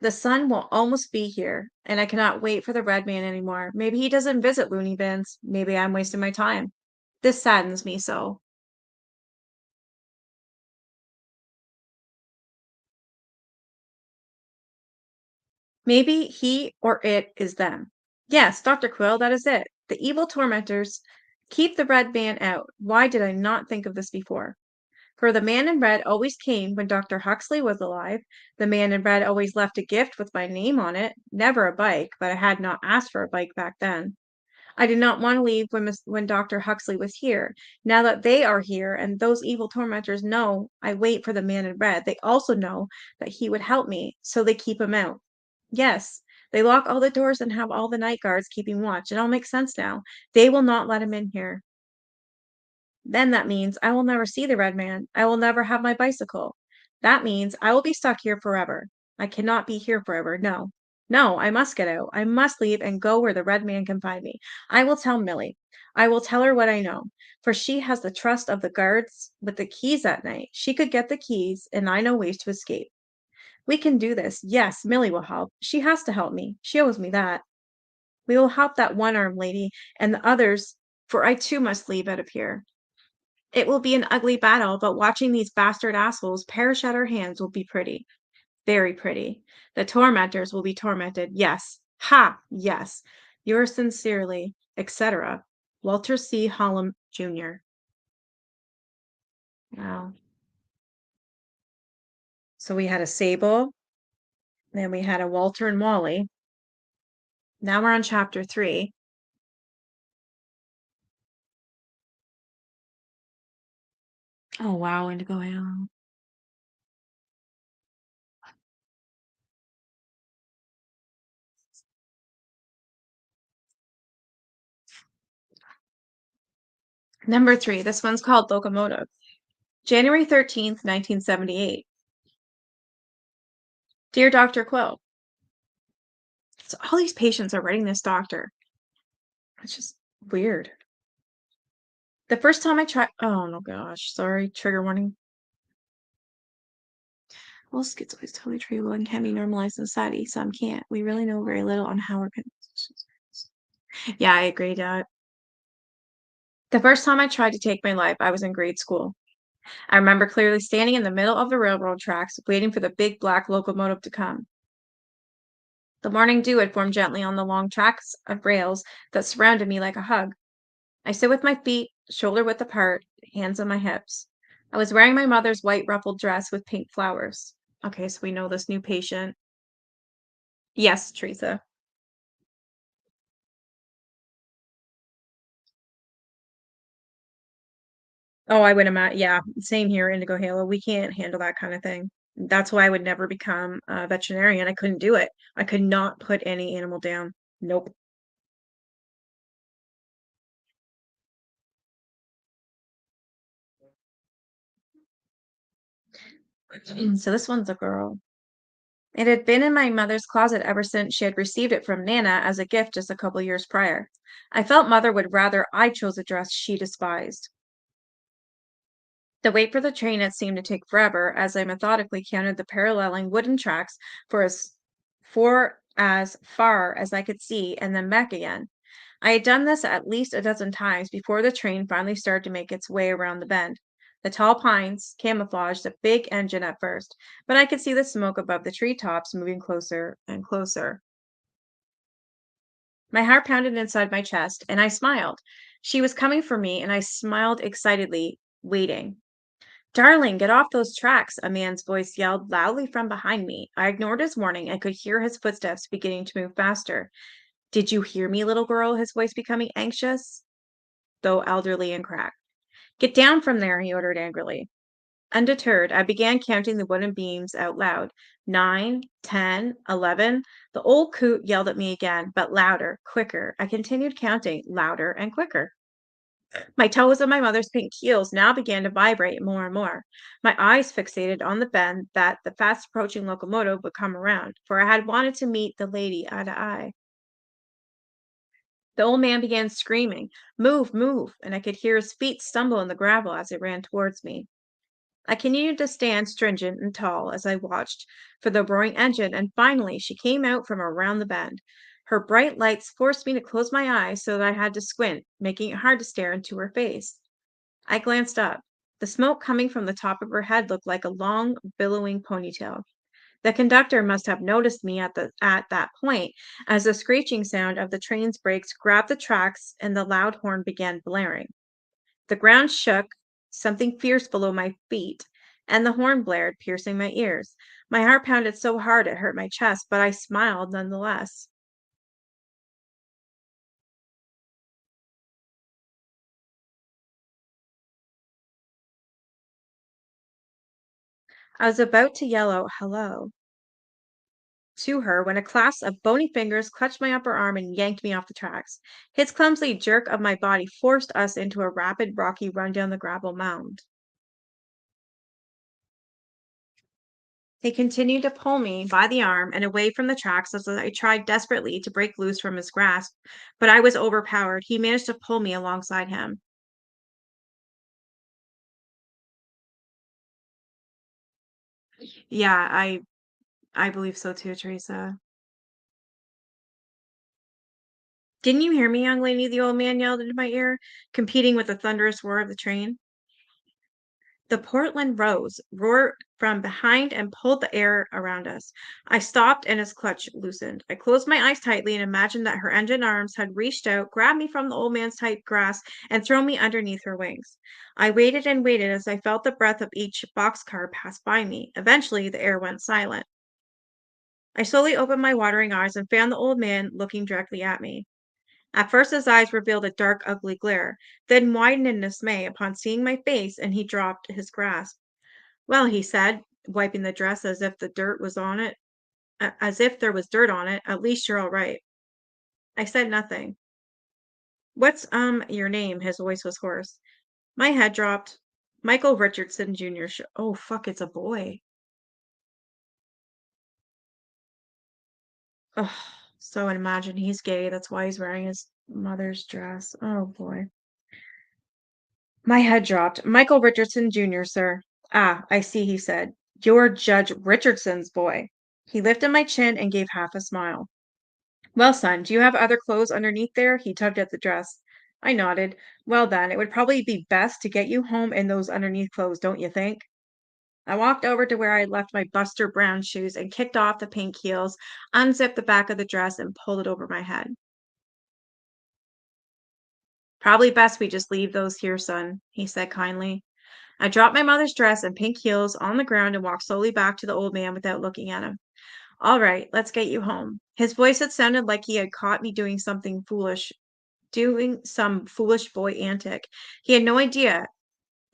The sun will almost be here, and I cannot wait for the red man anymore. Maybe he doesn't visit loony bins. Maybe I'm wasting my time. This saddens me so. Maybe he or it is them. Yes, Dr. Quill, that is it. The evil tormentors keep the red man out. Why did I not think of this before? For the man in red always came when Dr. Huxley was alive. The man in red always left a gift with my name on it. Never a bike, but I had not asked for a bike back then. I did not want to leave when Dr. Huxley was here. Now that they are here and those evil tormentors know I wait for the man in red, they also know that he would help me, so they keep him out. Yes, they lock all the doors and have all the night guards keeping watch. It all makes sense now. They will not let him in here. Then that means I will never see the red man. I will never have my bicycle. That means I will be stuck here forever. I cannot be here forever. No. No, I must get out. I must leave and go where the red man can find me. I will tell Millie. I will tell her what I know, for she has the trust of the guards with the keys at night. She could get the keys, and I know ways to escape. We can do this. Yes, Millie will help. She has to help me. She owes me that. We will help that one-armed lady and the others, for I too must leave out of here. It will be an ugly battle, but watching these bastard assholes perish at our hands will be pretty. Very pretty. The tormentors will be tormented. Yes. Ha! Yes. Yours sincerely, etc. Walter C. Hallam, Jr. Wow. So we had a Sable, then we had a Walter and Wally. Now we're on chapter 3. Oh, wow, Indigo Ale. Number 3. This one's called Locomotive. January 13th, 1978. Dear Dr. Quill. So all these patients are writing this doctor. It's just weird. The first time I tried, oh no gosh, sorry, trigger warning. Well, schizo is totally treatable and can be normalized in society. Some can't. We really know very little on how we're going. Yeah, I agree, Dad. The first time I tried to take my life, I was in grade school. I remember clearly standing in the middle of the railroad tracks, waiting for the big black locomotive to come. The morning dew had formed gently on the long tracks of rails that surrounded me like a hug. I stood with my feet shoulder width apart, hands on my hips. I was wearing my mother's white ruffled dress with pink flowers. Okay, so we know this new patient. Yes, Teresa. Oh, I would imagine. Yeah, same here, Indigo Halo. We can't handle that kind of thing. That's why I would never become a veterinarian. I couldn't do it. I could not put any animal down. Nope. So this one's a girl. It had been in my mother's closet ever since she had received it from Nana as a gift just a couple years prior. I felt mother would rather I chose a dress she despised. The wait for the train had seemed to take forever as I methodically counted the paralleling wooden tracks for as far as I could see and then back again. I had done this at least a dozen times before the train finally started to make its way around the bend. The tall pines camouflaged the big engine at first, but I could see the smoke above the treetops moving closer and closer. My heart pounded inside my chest, and I smiled. She was coming for me, and I smiled excitedly, waiting. Darling, get off those tracks, a man's voice yelled loudly from behind me. I ignored his warning and could hear his footsteps beginning to move faster. Did you hear me, little girl? His voice becoming anxious, though elderly and cracked. Get down from there, he ordered angrily. Undeterred, I began counting the wooden beams out loud. 9, 10, 11. The old coot yelled at me again, but louder, quicker. I continued counting, louder and quicker. My toes on my mother's pink heels now began to vibrate more and more. My eyes fixated on the bend that the fast approaching locomotive would come around, for I had wanted to meet the lady eye to eye. The old man began screaming, Move, move, and I could hear his feet stumble in the gravel as he ran towards me. I continued to stand stringent and tall as I watched for the roaring engine, and finally she came out from around the bend. Her bright lights forced me to close my eyes so that I had to squint, making it hard to stare into her face. I glanced up. The smoke coming from the top of her head looked like a long, billowing ponytail. The conductor must have noticed me at that point, as the screeching sound of the train's brakes grabbed the tracks and the loud horn began blaring. The ground shook, something fierce below my feet, and the horn blared, piercing my ears. My heart pounded so hard it hurt my chest, but I smiled nonetheless. I was about to yell out hello to her when a clasp of bony fingers clutched my upper arm and yanked me off the tracks. His clumsy jerk of my body forced us into a rapid, rocky run down the gravel mound. He continued to pull me by the arm and away from the tracks as I tried desperately to break loose from his grasp, but I was overpowered. He managed to pull me alongside him. Yeah, I believe so too, Teresa. Didn't you hear me, young lady? The old man yelled into my ear, competing with the thunderous roar of the train. The Portland Rose roared from behind and pulled the air around us. I stopped and his clutch loosened. I closed my eyes tightly and imagined that her engine arms had reached out, grabbed me from the old man's tight grasp, and thrown me underneath her wings. I waited and waited as I felt the breath of each boxcar pass by me. Eventually, the air went silent. I slowly opened my watering eyes and found the old man looking directly at me. At first, his eyes revealed a dark, ugly glare, then widened in dismay upon seeing my face, and he dropped his grasp. Well, he said, wiping the dress as if the dirt was on it, as if there was dirt on it, at least you're all right. I said nothing. What's, your name? His voice was hoarse. My head dropped. Michael Richardson Jr. Oh, fuck, it's a boy. Oh, so imagine he's gay. That's why he's wearing his mother's dress. Oh, boy. My head dropped. Michael Richardson Jr., sir. Ah, I see, he said. You're Judge Richardson's boy. He lifted my chin and gave half a smile. Well, son, do you have other clothes underneath there? He tugged at the dress. I nodded. Well, then, it would probably be best to get you home in those underneath clothes, don't you think? I walked over to where I had left my Buster Brown shoes and kicked off the pink heels, unzipped the back of the dress, and pulled it over my head. Probably best we just leave those here, son, he said kindly. I dropped my mother's dress and pink heels on the ground and walked slowly back to the old man without looking at him. All right, let's get you home. His voice had sounded like he had caught me doing some foolish boy antic. He had no idea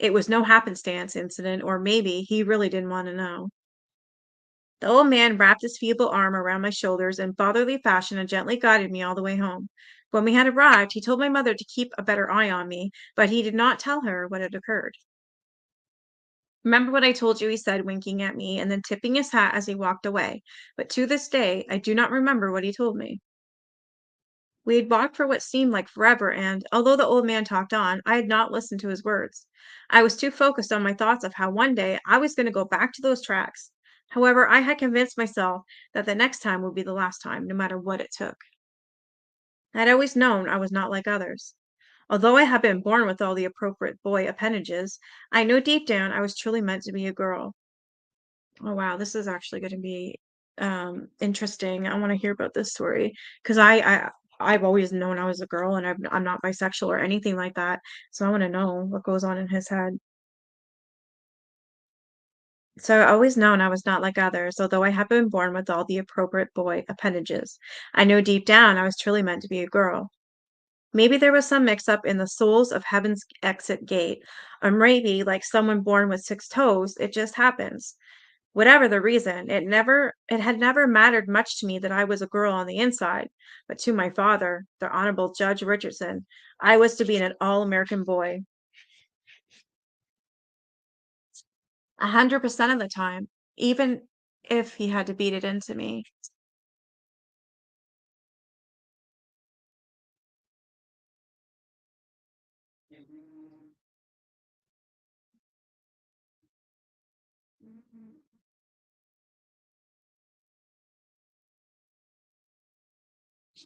it was no happenstance incident, or maybe he really didn't want to know. The old man wrapped his feeble arm around my shoulders in fatherly fashion and gently guided me all the way home. When we had arrived, he told my mother to keep a better eye on me, but he did not tell her what had occurred. Remember what I told you? He said, winking at me and then tipping his hat as he walked away. But to this day, I do not remember what he told me. We had walked for what seemed like forever, and although the old man talked on, I had not listened to his words. I was too focused on my thoughts of how one day I was going to go back to those tracks. However, I had convinced myself that the next time would be the last time, no matter what it took. I'd always known I was not like others. Although I had been born with all the appropriate boy appendages, I knew deep down I was truly meant to be a girl. Oh wow, this is actually going to be interesting. I want to hear about this story because I've always known I was a girl and I'm not bisexual or anything like that. So I want to know what goes on in his head. So I always known I was not like others, although I had been born with all the appropriate boy appendages. I knew deep down I was truly meant to be a girl. Maybe there was some mix up in the souls of heaven's exit gate, or maybe like someone born with six toes, it just happens. Whatever the reason, it had never mattered much to me that I was a girl on the inside, but to my father, the Honorable Judge Richardson, I was to be an all-American boy. 100% of the time, even if he had to beat it into me.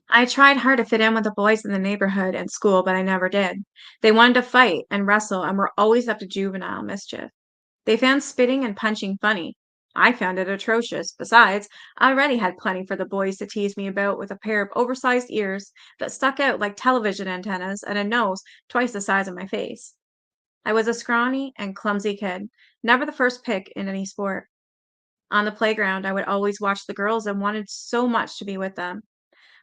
I tried hard to fit in with the boys in the neighborhood and school, but I never did. They wanted to fight and wrestle and were always up to juvenile mischief. They found spitting and punching funny. I found it atrocious. Besides, I already had plenty for the boys to tease me about with a pair of oversized ears that stuck out like television antennas and a nose twice the size of my face. I was a scrawny and clumsy kid, never the first pick in any sport. On the playground, I would always watch the girls and wanted so much to be with them.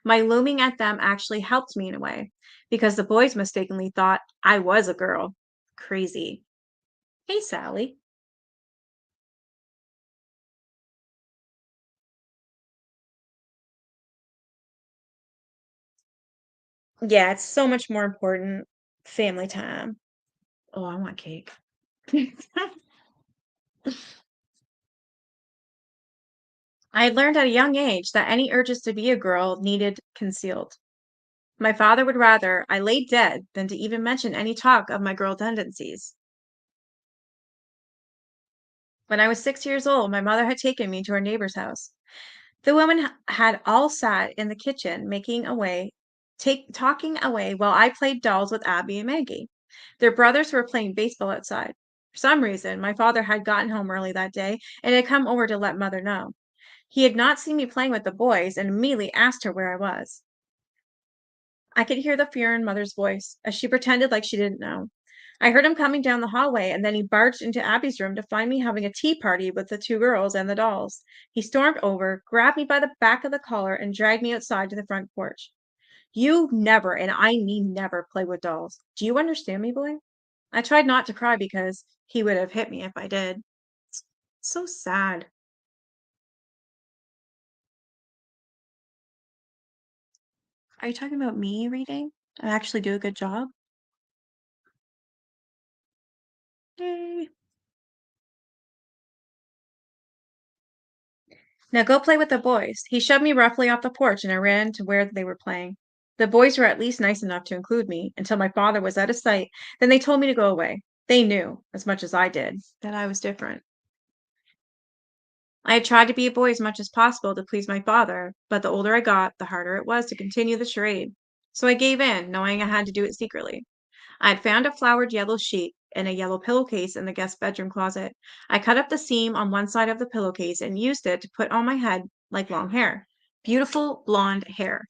My looming at them actually helped me in a way because the boys mistakenly thought I was a girl. Crazy. Hey, Sally. Yeah, it's so much more important. Family time. Oh, I want cake. I had learned at a young age that any urges to be a girl needed concealed. My father would rather I lay dead than to even mention any talk of my girl tendencies. When I was 6 years old, my mother had taken me to our neighbor's house. The women had all sat in the kitchen talking away while I played dolls with Abby and Maggie. Their brothers were playing baseball outside. For some reason, my father had gotten home early that day and had come over to let mother know. He had not seen me playing with the boys and immediately asked her where I was. I could hear the fear in mother's voice as she pretended like she didn't know. I heard him coming down the hallway, and then he barged into Abby's room to find me having a tea party with the two girls and the dolls. He stormed over, grabbed me by the back of the collar, and dragged me outside to the front porch. You never, and I mean never, play with dolls. Do you understand me, boy? I tried not to cry because he would have hit me if I did. So sad. Are you talking about me reading? I actually do a good job. Yay. Now go play with the boys. He shoved me roughly off the porch and I ran to where they were playing. The boys were at least nice enough to include me until my father was out of sight. Then they told me to go away. They knew, as much as I did, that I was different. I had tried to be a boy as much as possible to please my father, but the older I got, the harder it was to continue the charade. So I gave in, knowing I had to do it secretly. I had found a flowered yellow sheet and a yellow pillowcase in the guest bedroom closet. I cut up the seam on one side of the pillowcase and used it to put on my head like long hair. Beautiful blonde hair.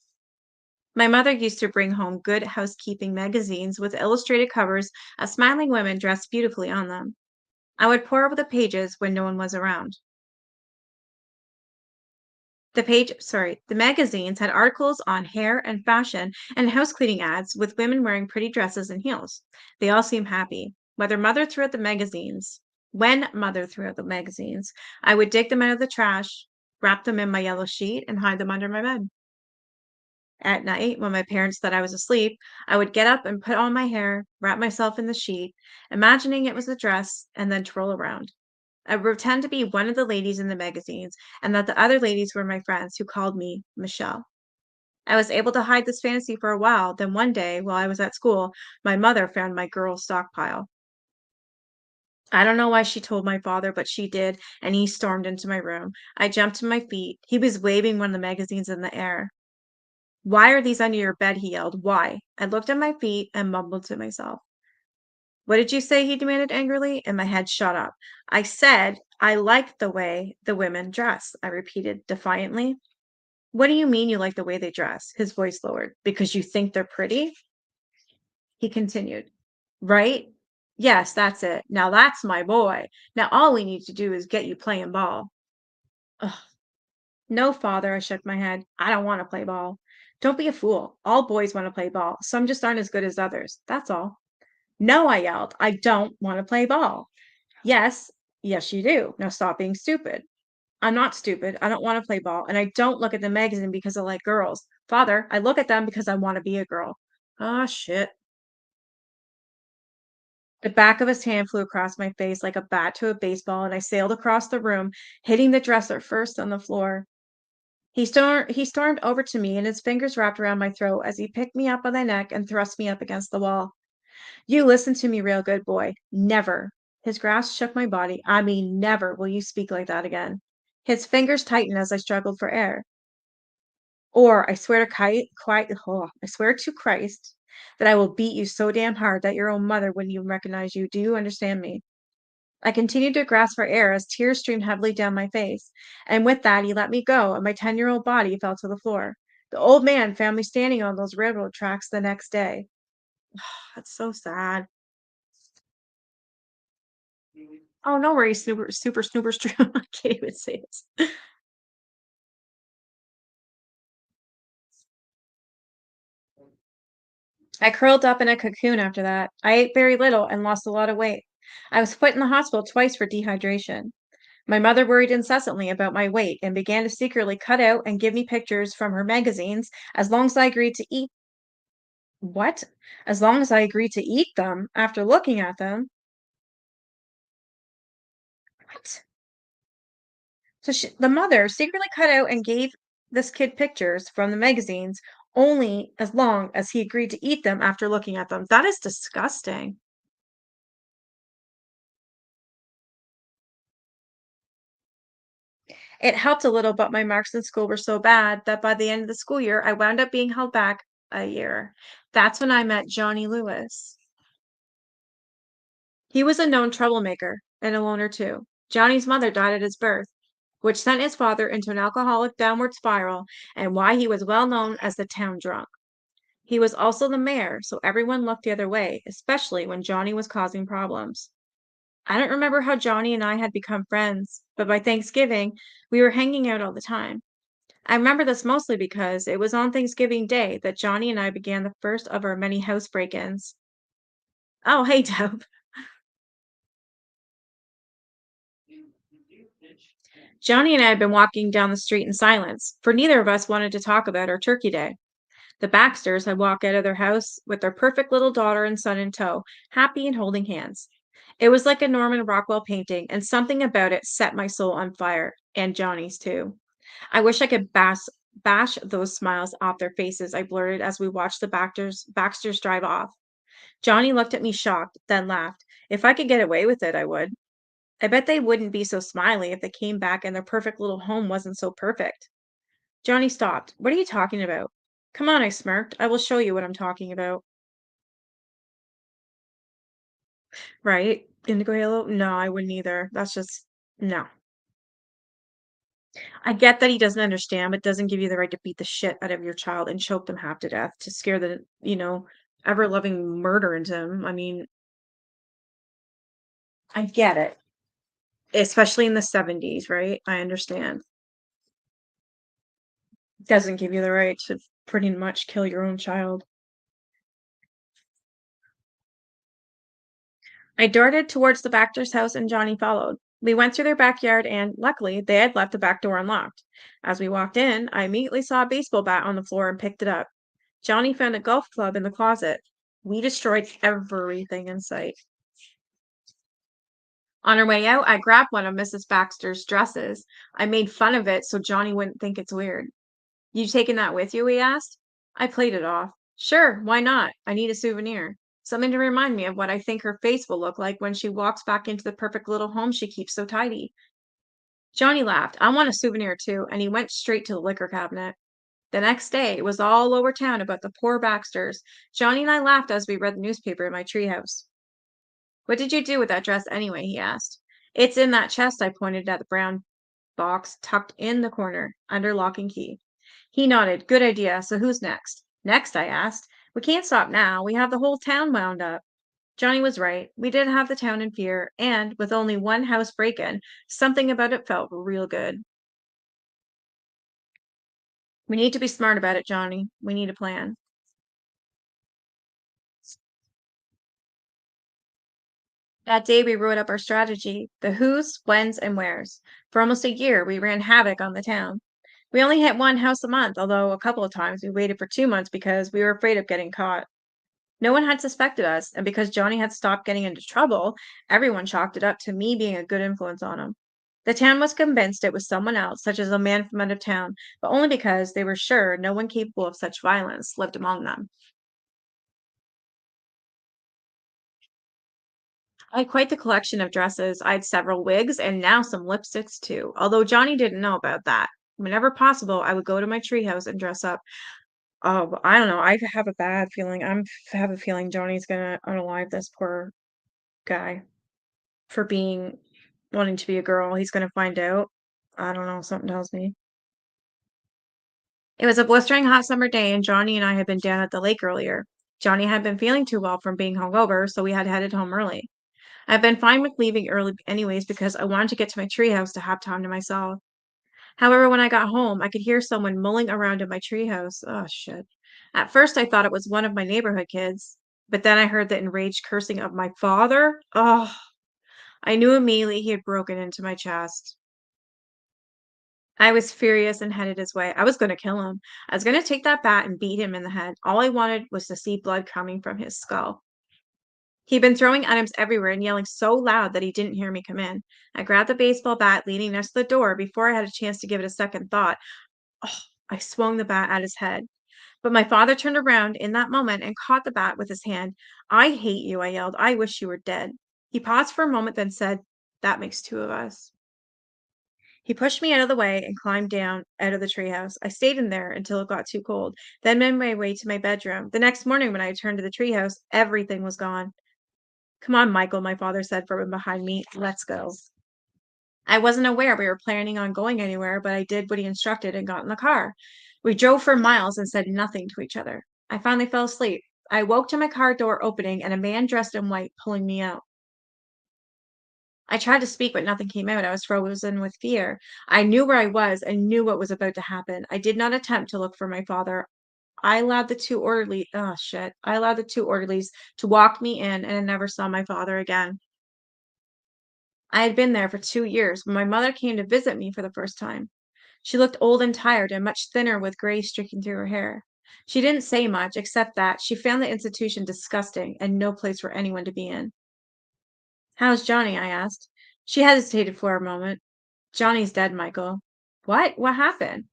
My mother used to bring home Good Housekeeping magazines with illustrated covers of smiling women dressed beautifully on them. I would pore over the pages when no one was around. The magazines had articles on hair and fashion and house cleaning ads with women wearing pretty dresses and heels. They all seemed happy. When mother threw out the magazines, I would dig them out of the trash, wrap them in my yellow sheet, and hide them under my bed. At night, when my parents thought I was asleep, I would get up and put on my hair, wrap myself in the sheet, imagining it was a dress, and then twirl around. I would pretend to be one of the ladies in the magazines and that the other ladies were my friends who called me Michelle. I was able to hide this fantasy for a while. Then one day, while I was at school, my mother found my girl stockpile. I don't know why she told my father, but she did, and he stormed into my room. I jumped to my feet. He was waving one of the magazines in the air. "Why are these under your bed?" he yelled. "Why?" I looked at my feet and mumbled to myself. "What did you say?" he demanded angrily, and my head shot up. "I said I like the way the women dress," I repeated defiantly. "What do you mean you like the way they dress?" His voice lowered. "Because you think they're pretty?" He continued. "Right? Yes, that's it. Now that's my boy. Now all we need to do is get you playing ball." Ugh. "No, father," I shook my head. "I don't want to play ball." "Don't be a fool. All boys want to play ball. Some just aren't as good as others. That's all." "No," I yelled. "I don't want to play ball." "Yes, yes, you do. Now stop being stupid." "I'm not stupid. I don't want to play ball, and I don't look at the magazine because I like girls. Father, I look at them because I want to be a girl." Ah, shit. The back of his hand flew across my face like a bat to a baseball, and I sailed across the room, hitting the dresser first on the floor. He stormed over to me, and his fingers wrapped around my throat as he picked me up by the neck and thrust me up against the wall. "You listen to me, real good boy. Never," his grasp shook my body. "I mean, never will you speak like that again." His fingers tightened as I struggled for air. "Or I swear to Christ that I will beat you so damn hard that your own mother wouldn't even recognize you. Do you understand me?" I continued to grasp for air as tears streamed heavily down my face, and with that he let me go, and my 10-year-old body fell to the floor. The old man found me standing on those railroad tracks the next day. That's so sad. Oh, no worries, super snooper. I can't even say it. I curled up in a cocoon after that. I ate very little and lost a lot of weight. I was put in the hospital twice for dehydration. My mother worried incessantly about my weight and began to secretly cut out and give me pictures from her magazines as long as I agreed to eat. What? As long as I agreed to eat them after looking at them? What? So the mother secretly cut out and gave this kid pictures from the magazines only as long as he agreed to eat them after looking at them. That is disgusting. It helped a little, but my marks in school were so bad that by the end of the school year, I wound up being held back a year. That's when I met Johnny Lewis. He was a known troublemaker and a loner too. Johnny's mother died at his birth, which sent his father into an alcoholic downward spiral and why he was well known as the town drunk. He was also the mayor, so everyone looked the other way, especially when Johnny was causing problems. I don't remember how Johnny and I had become friends, but by Thanksgiving, we were hanging out all the time. I remember this mostly because it was on Thanksgiving Day that Johnny and I began the first of our many house break-ins. Oh, hey, Deb. Johnny and I had been walking down the street in silence, for neither of us wanted to talk about our turkey day. The Baxters had walked out of their house with their perfect little daughter and son in tow, happy and holding hands. It was like a Norman Rockwell painting, and something about it set my soul on fire, and Johnny's too. I wish I could bash those smiles off their faces, I blurted as we watched the Baxters drive off. Johnny looked at me shocked, then laughed. If I could get away with it, I would. I bet they wouldn't be so smiley if they came back and their perfect little home wasn't so perfect. Johnny stopped. What are you talking about? Come on, I smirked. I will show you what I'm talking about. Right? Indigo Halo? No, I wouldn't either. That's just, no. I get that he doesn't understand, but doesn't give you the right to beat the shit out of your child and choke them half to death to scare the, ever loving murder into him. I mean, I get it. Especially in the 70s, right? I understand. Doesn't give you the right to pretty much kill your own child. I darted towards the Baxter's house and Johnny followed. We went through their backyard and, luckily, they had left the back door unlocked. As we walked in, I immediately saw a baseball bat on the floor and picked it up. Johnny found a golf club in the closet. We destroyed everything in sight. On our way out, I grabbed one of Mrs. Baxter's dresses. I made fun of it so Johnny wouldn't think it's weird. You taking that with you? He asked. I played it off. Sure, why not? I need a souvenir. Something to remind me of what I think her face will look like when she walks back into the perfect little home she keeps so tidy. Johnny laughed. I want a souvenir too, and he went straight to the liquor cabinet. The next day, it was all over town about the poor Baxters. Johnny and I laughed as we read the newspaper in my treehouse. What did you do with that dress anyway? He asked. It's in that chest. I pointed at the brown box tucked in the corner, under lock and key. He nodded. Good idea. So who's next? Next, I asked. We can't stop now. We have the whole town wound up. Johnny was right. We did have the town in fear, and with only one house break-in, something about it felt real good. We need to be smart about it, Johnny. We need a plan. That day, we wrote up our strategy, the who's, when's, and where's. For almost a year, we ran havoc on the town. We only hit one house a month, although a couple of times we waited for 2 months because we were afraid of getting caught. No one had suspected us, and because Johnny had stopped getting into trouble, everyone chalked it up to me being a good influence on him. The town was convinced it was someone else, such as a man from out of town, but only because they were sure no one capable of such violence lived among them. I had quite the collection of dresses. I had several wigs and now some lipsticks too, although Johnny didn't know about that. Whenever possible, I would go to my treehouse and dress up. Oh, but I don't know. I have a bad feeling. Have a feeling Johnny's gonna unalive this poor guy for being wanting to be a girl. He's gonna find out. I don't know. Something tells me. It was a blistering hot summer day, and Johnny and I had been down at the lake earlier. Johnny had been feeling too well from being hungover, so we had headed home early. I've been fine with leaving early anyways because I wanted to get to my treehouse to have time to myself. However, when I got home, I could hear someone mulling around in my treehouse. Oh, shit. At first, I thought it was one of my neighborhood kids, but then I heard the enraged cursing of my father. Oh, I knew immediately he had broken into my chest. I was furious and headed his way. I was going to kill him. I was going to take that bat and beat him in the head. All I wanted was to see blood coming from his skull. He'd been throwing items everywhere and yelling so loud that he didn't hear me come in. I grabbed the baseball bat leaning next to the door before I had a chance to give it a second thought. Oh, I swung the bat at his head. But my father turned around in that moment and caught the bat with his hand. I hate you, I yelled. I wish you were dead. He paused for a moment, then said, that makes two of us. He pushed me out of the way and climbed down out of the treehouse. I stayed in there until it got too cold, then made my way to my bedroom. The next morning, when I returned to the treehouse, everything was gone. Come on, Michael, my father said from behind me. Let's go. I wasn't aware we were planning on going anywhere, but I did what he instructed and got in the car. We drove for miles and said nothing to each other. I finally fell asleep. I woke to my car door opening and a man dressed in white pulling me out. I tried to speak, but nothing came out. I was frozen with fear. I knew where I was and knew what was about to happen. I did not attempt to look for my father. I allowed the two orderlies to walk me in and I never saw my father again. I had been there for 2 years when my mother came to visit me for the first time. She looked old and tired and much thinner with gray streaking through her hair. She didn't say much except that she found the institution disgusting and no place for anyone to be in. How's Johnny? I asked. She hesitated for a moment. Johnny's dead, Michael. What? What happened?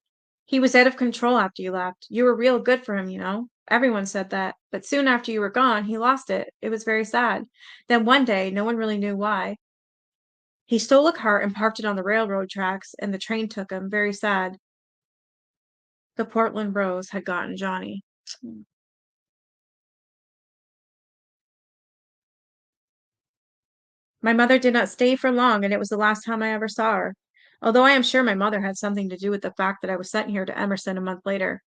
He was out of control after you left. You were real good for him, you know. Everyone said that. But soon after you were gone, he lost it. It was very sad. Then one day, no one really knew why. He stole a cart and parked it on the railroad tracks, and the train took him. Very sad. The Portland Rose had gotten Johnny. My mother did not stay for long, and it was the last time I ever saw her. Although I am sure my mother had something to do with the fact that I was sent here to Emerson a month later.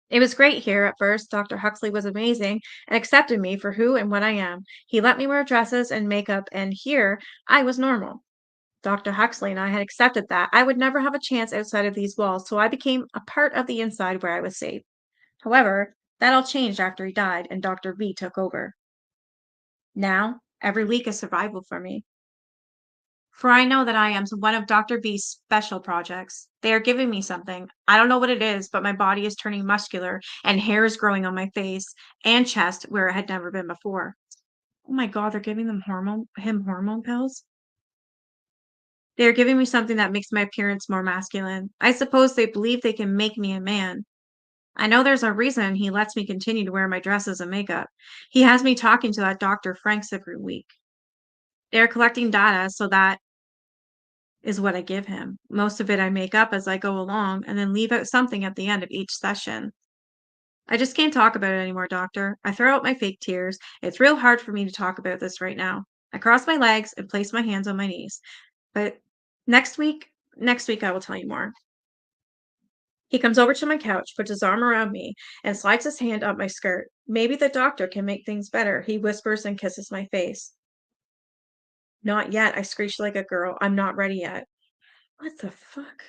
It was great here at first. Dr. Huxley was amazing and accepted me for who and what I am. He let me wear dresses and makeup, and here I was normal. Dr. Huxley and I had accepted that I would never have a chance outside of these walls, so I became a part of the inside where I was safe. However, that all changed after he died and Dr. V took over. Now, every week is survival for me. For I know that I am one of Dr. B's special projects. They are giving me something. I don't know what it is, but my body is turning muscular and hair is growing on my face and chest where it had never been before. Oh my God, they're giving him hormone pills. They are giving me something that makes my appearance more masculine. I suppose they believe they can make me a man. I know there's a reason he lets me continue to wear my dresses and makeup. He has me talking to that Dr. Franks every week. They are collecting data, so that is what I give him. Most of it I make up as I go along and then leave out something at the end of each session. I just can't talk about it anymore, doctor. I throw out my fake tears. It's real hard for me to talk about this right now. I cross my legs and place my hands on my knees. But next week I will tell you more. He comes over to my couch, puts his arm around me, and slides his hand up my skirt. Maybe the doctor can make things better, he whispers and kisses my face. Not yet, I screeched like a girl. I'm not ready yet. What the fuck?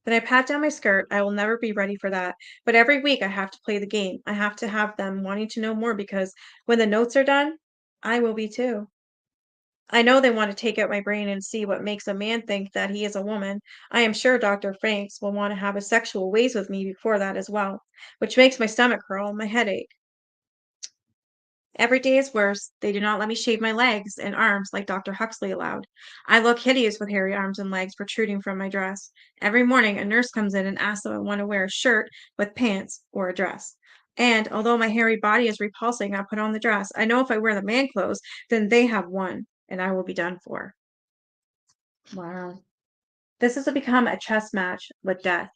Then I pat down my skirt. I will never be ready for that. But every week I have to play the game. I have to have them wanting to know more because when the notes are done, I will be too. I know they want to take out my brain and see what makes a man think that he is a woman. I am sure Dr. Franks will want to have his sexual ways with me before that as well, which makes my stomach curl and my head ache. Every day is worse. They do not let me shave my legs and arms like Dr. Huxley allowed. I look hideous with hairy arms and legs protruding from my dress. Every morning, a nurse comes in and asks if I want to wear a shirt with pants or a dress. And although my hairy body is repulsing, I put on the dress. I know if I wear the man clothes, then they have won, and I will be done for. Wow. This has become a chess match with death.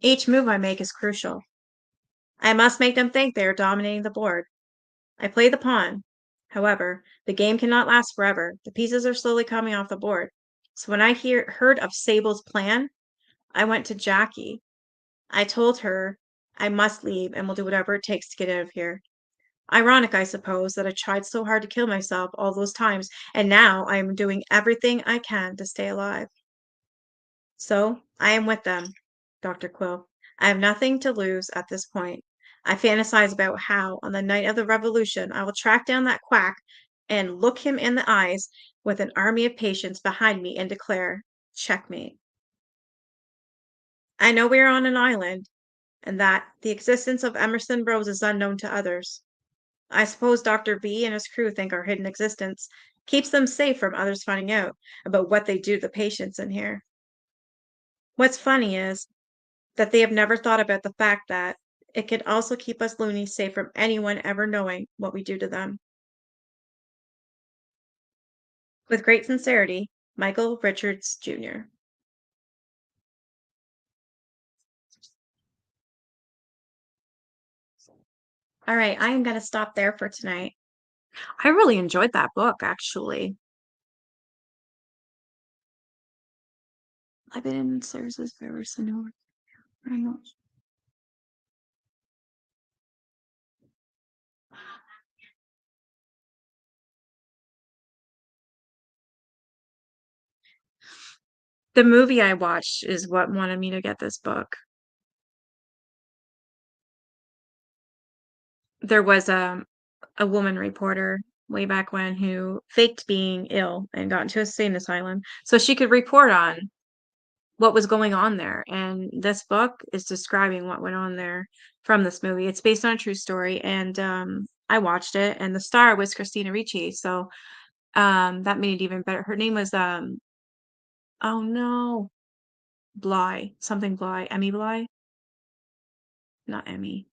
Each move I make is crucial. I must make them think they are dominating the board. I play the pawn. However, the game cannot last forever. The pieces are slowly coming off the board. So when I heard of Sable's plan, I went to Jackie. I told her I must leave and will do whatever it takes to get out of here. Ironic, I suppose, that I tried so hard to kill myself all those times, and now I am doing everything I can to stay alive. So I am with them, Dr. Quill. I have nothing to lose at this point. I fantasize about how, on the night of the revolution, I will track down that quack and look him in the eyes with an army of patients behind me and declare, checkmate. I know we are on an island and that the existence of Emerson Rose is unknown to others. I suppose Dr. B and his crew think our hidden existence keeps them safe from others finding out about what they do to the patients in here. What's funny is that they have never thought about the fact that it can also keep us loonies safe from anyone ever knowing what we do to them. With great sincerity, Michael Richards Jr. All right, I am going to stop there for tonight. I really enjoyed that book, actually. I've been in services for very much. The movie I watched is what wanted me to get this book. There was a woman reporter way back when who faked being ill and got into a insane asylum so she could report on what was going on there. And this book is describing what went on there from this movie. It's based on a true story, and I watched it, and the star was Christina Ricci. So that made it even better. Her name was oh no, Bly, something Bly, Emmy Bly, not Emmy.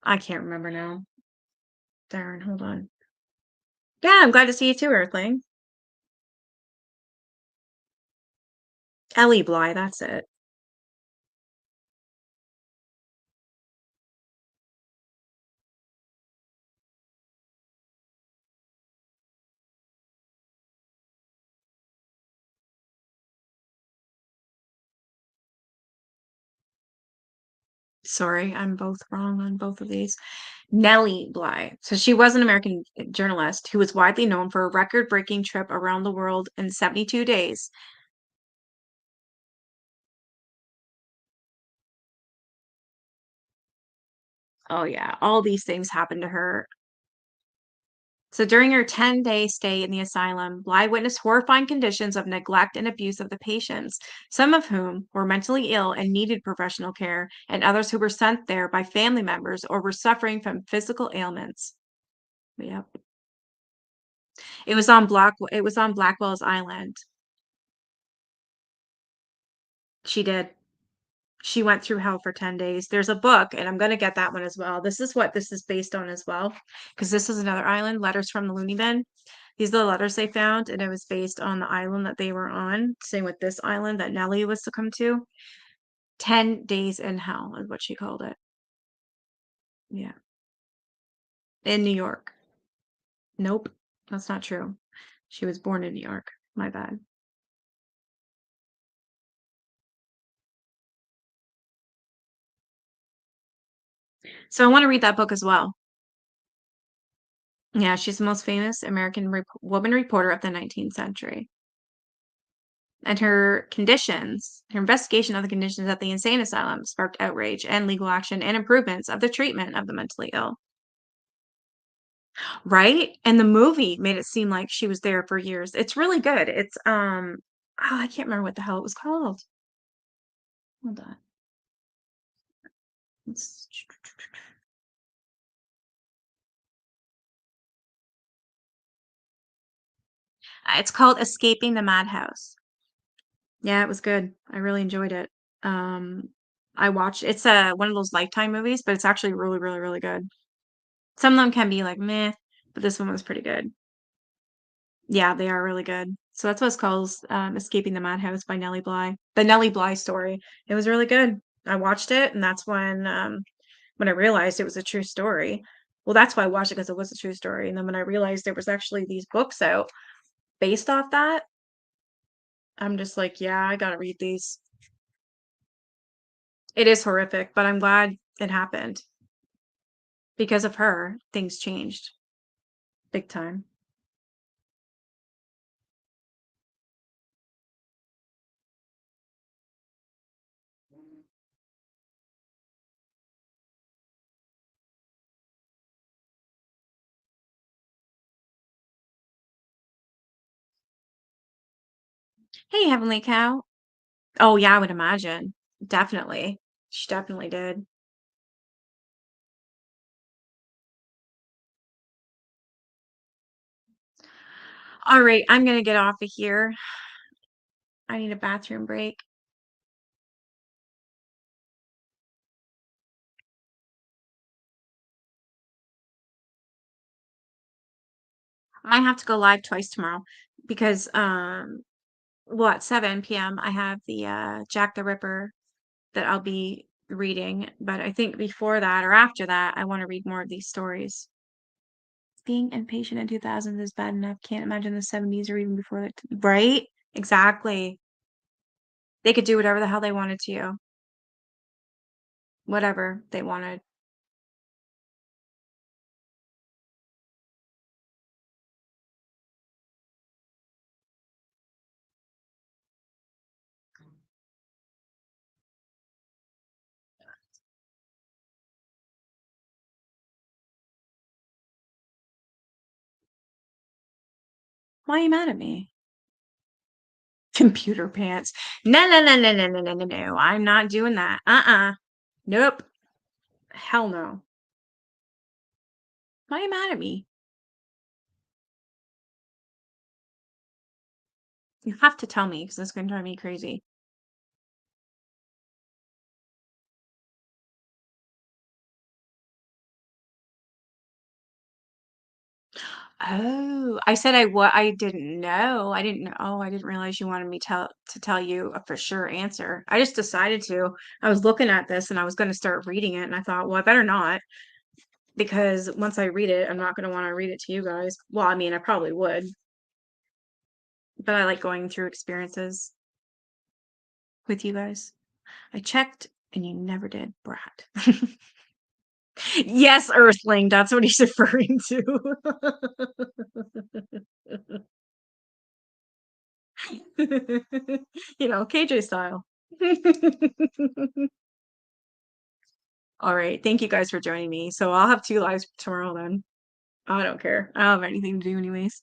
I can't remember now. Darn, hold on. Yeah, I'm glad to see you too, Earthling. Ellie Bly, that's it. Sorry, I'm both wrong on both of these. Nellie Bly. So she was an American journalist who was widely known for a record-breaking trip around the world in 72 days. Oh yeah, all these things happened to her. So during her 10-day stay in the asylum, Bly witnessed horrifying conditions of neglect and abuse of the patients, some of whom were mentally ill and needed professional care, and others who were sent there by family members or were suffering from physical ailments. Yep. It was on Blackwell's Island. She did. She went through hell for 10 days. There's a book, and I'm gonna get that one as well. This is what this is based on as well, because this is another island, Letters from the Looney Bin. These are the letters they found, and it was based on the island that they were on. Same with this island that Nellie was to come to. 10 days in hell is what she called it. Yeah. In New York. Nope, that's not true. She was born in New York. My bad. So I want to read that book as well. Yeah, she's the most famous American woman reporter of the 19th century. And her investigation of the conditions at the insane asylum sparked outrage and legal action and improvements of the treatment of the mentally ill. Right? And the movie made it seem like she was there for years. It's really good. It's, oh, I can't remember what the hell it was called. Hold on. It's, it's called Escaping the Madhouse. Yeah, it was good. I really enjoyed it. Um, I watched it's one of those Lifetime movies, but it's actually really, really, really good. Some of them can be like meh, but this one was pretty good. Yeah, they are really good. So that's what it's called, Escaping the Madhouse by Nellie Bly. The Nellie Bly story. It was really good. I watched it, and that's when I realized it was a true story. Well, that's why I watched it because it was a true story. And then when I realized there was actually these books out based off that, I'm just like, yeah, I gotta read these. It is horrific, but I'm glad it happened. Because of her, things changed big time. Hey, Heavenly Cow. Oh, yeah, I would imagine. Definitely. She definitely did. All right, I'm gonna get off of here. I need a bathroom break. I might have to go live twice tomorrow because well at 7 p.m. I have the Jack the Ripper that I'll be reading, but I think before that or after that I want to read more of these stories. Being impatient in 2000s is bad enough. Can't imagine the 70s or even before that. Right? Exactly. They could do whatever the hell they wanted to you. Whatever they wanted. Why are you mad at me? Computer pants. No, no, no, no, no, no, no, no, no. I'm not doing that. Uh-uh. Nope. Hell no. Why are you mad at me? You have to tell me because it's going to drive me crazy. Oh, I said I didn't know. I didn't know. Oh, I didn't realize you wanted me to tell you a for sure answer. I just decided to. I was looking at this and I was going to start reading it and I thought, well, I better not because once I read it, I'm not going to want to read it to you guys. Well, I mean, I probably would, but I like going through experiences with you guys. I checked and you never did, Brat. Yes, Earthling, that's what he's referring to. KJ style. All right. Thank you guys for joining me. So I'll have two lives tomorrow then. I don't care. I don't have anything to do anyways.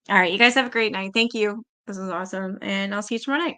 All right, you guys have a great night. Thank you. This was awesome, and I'll see you tomorrow night.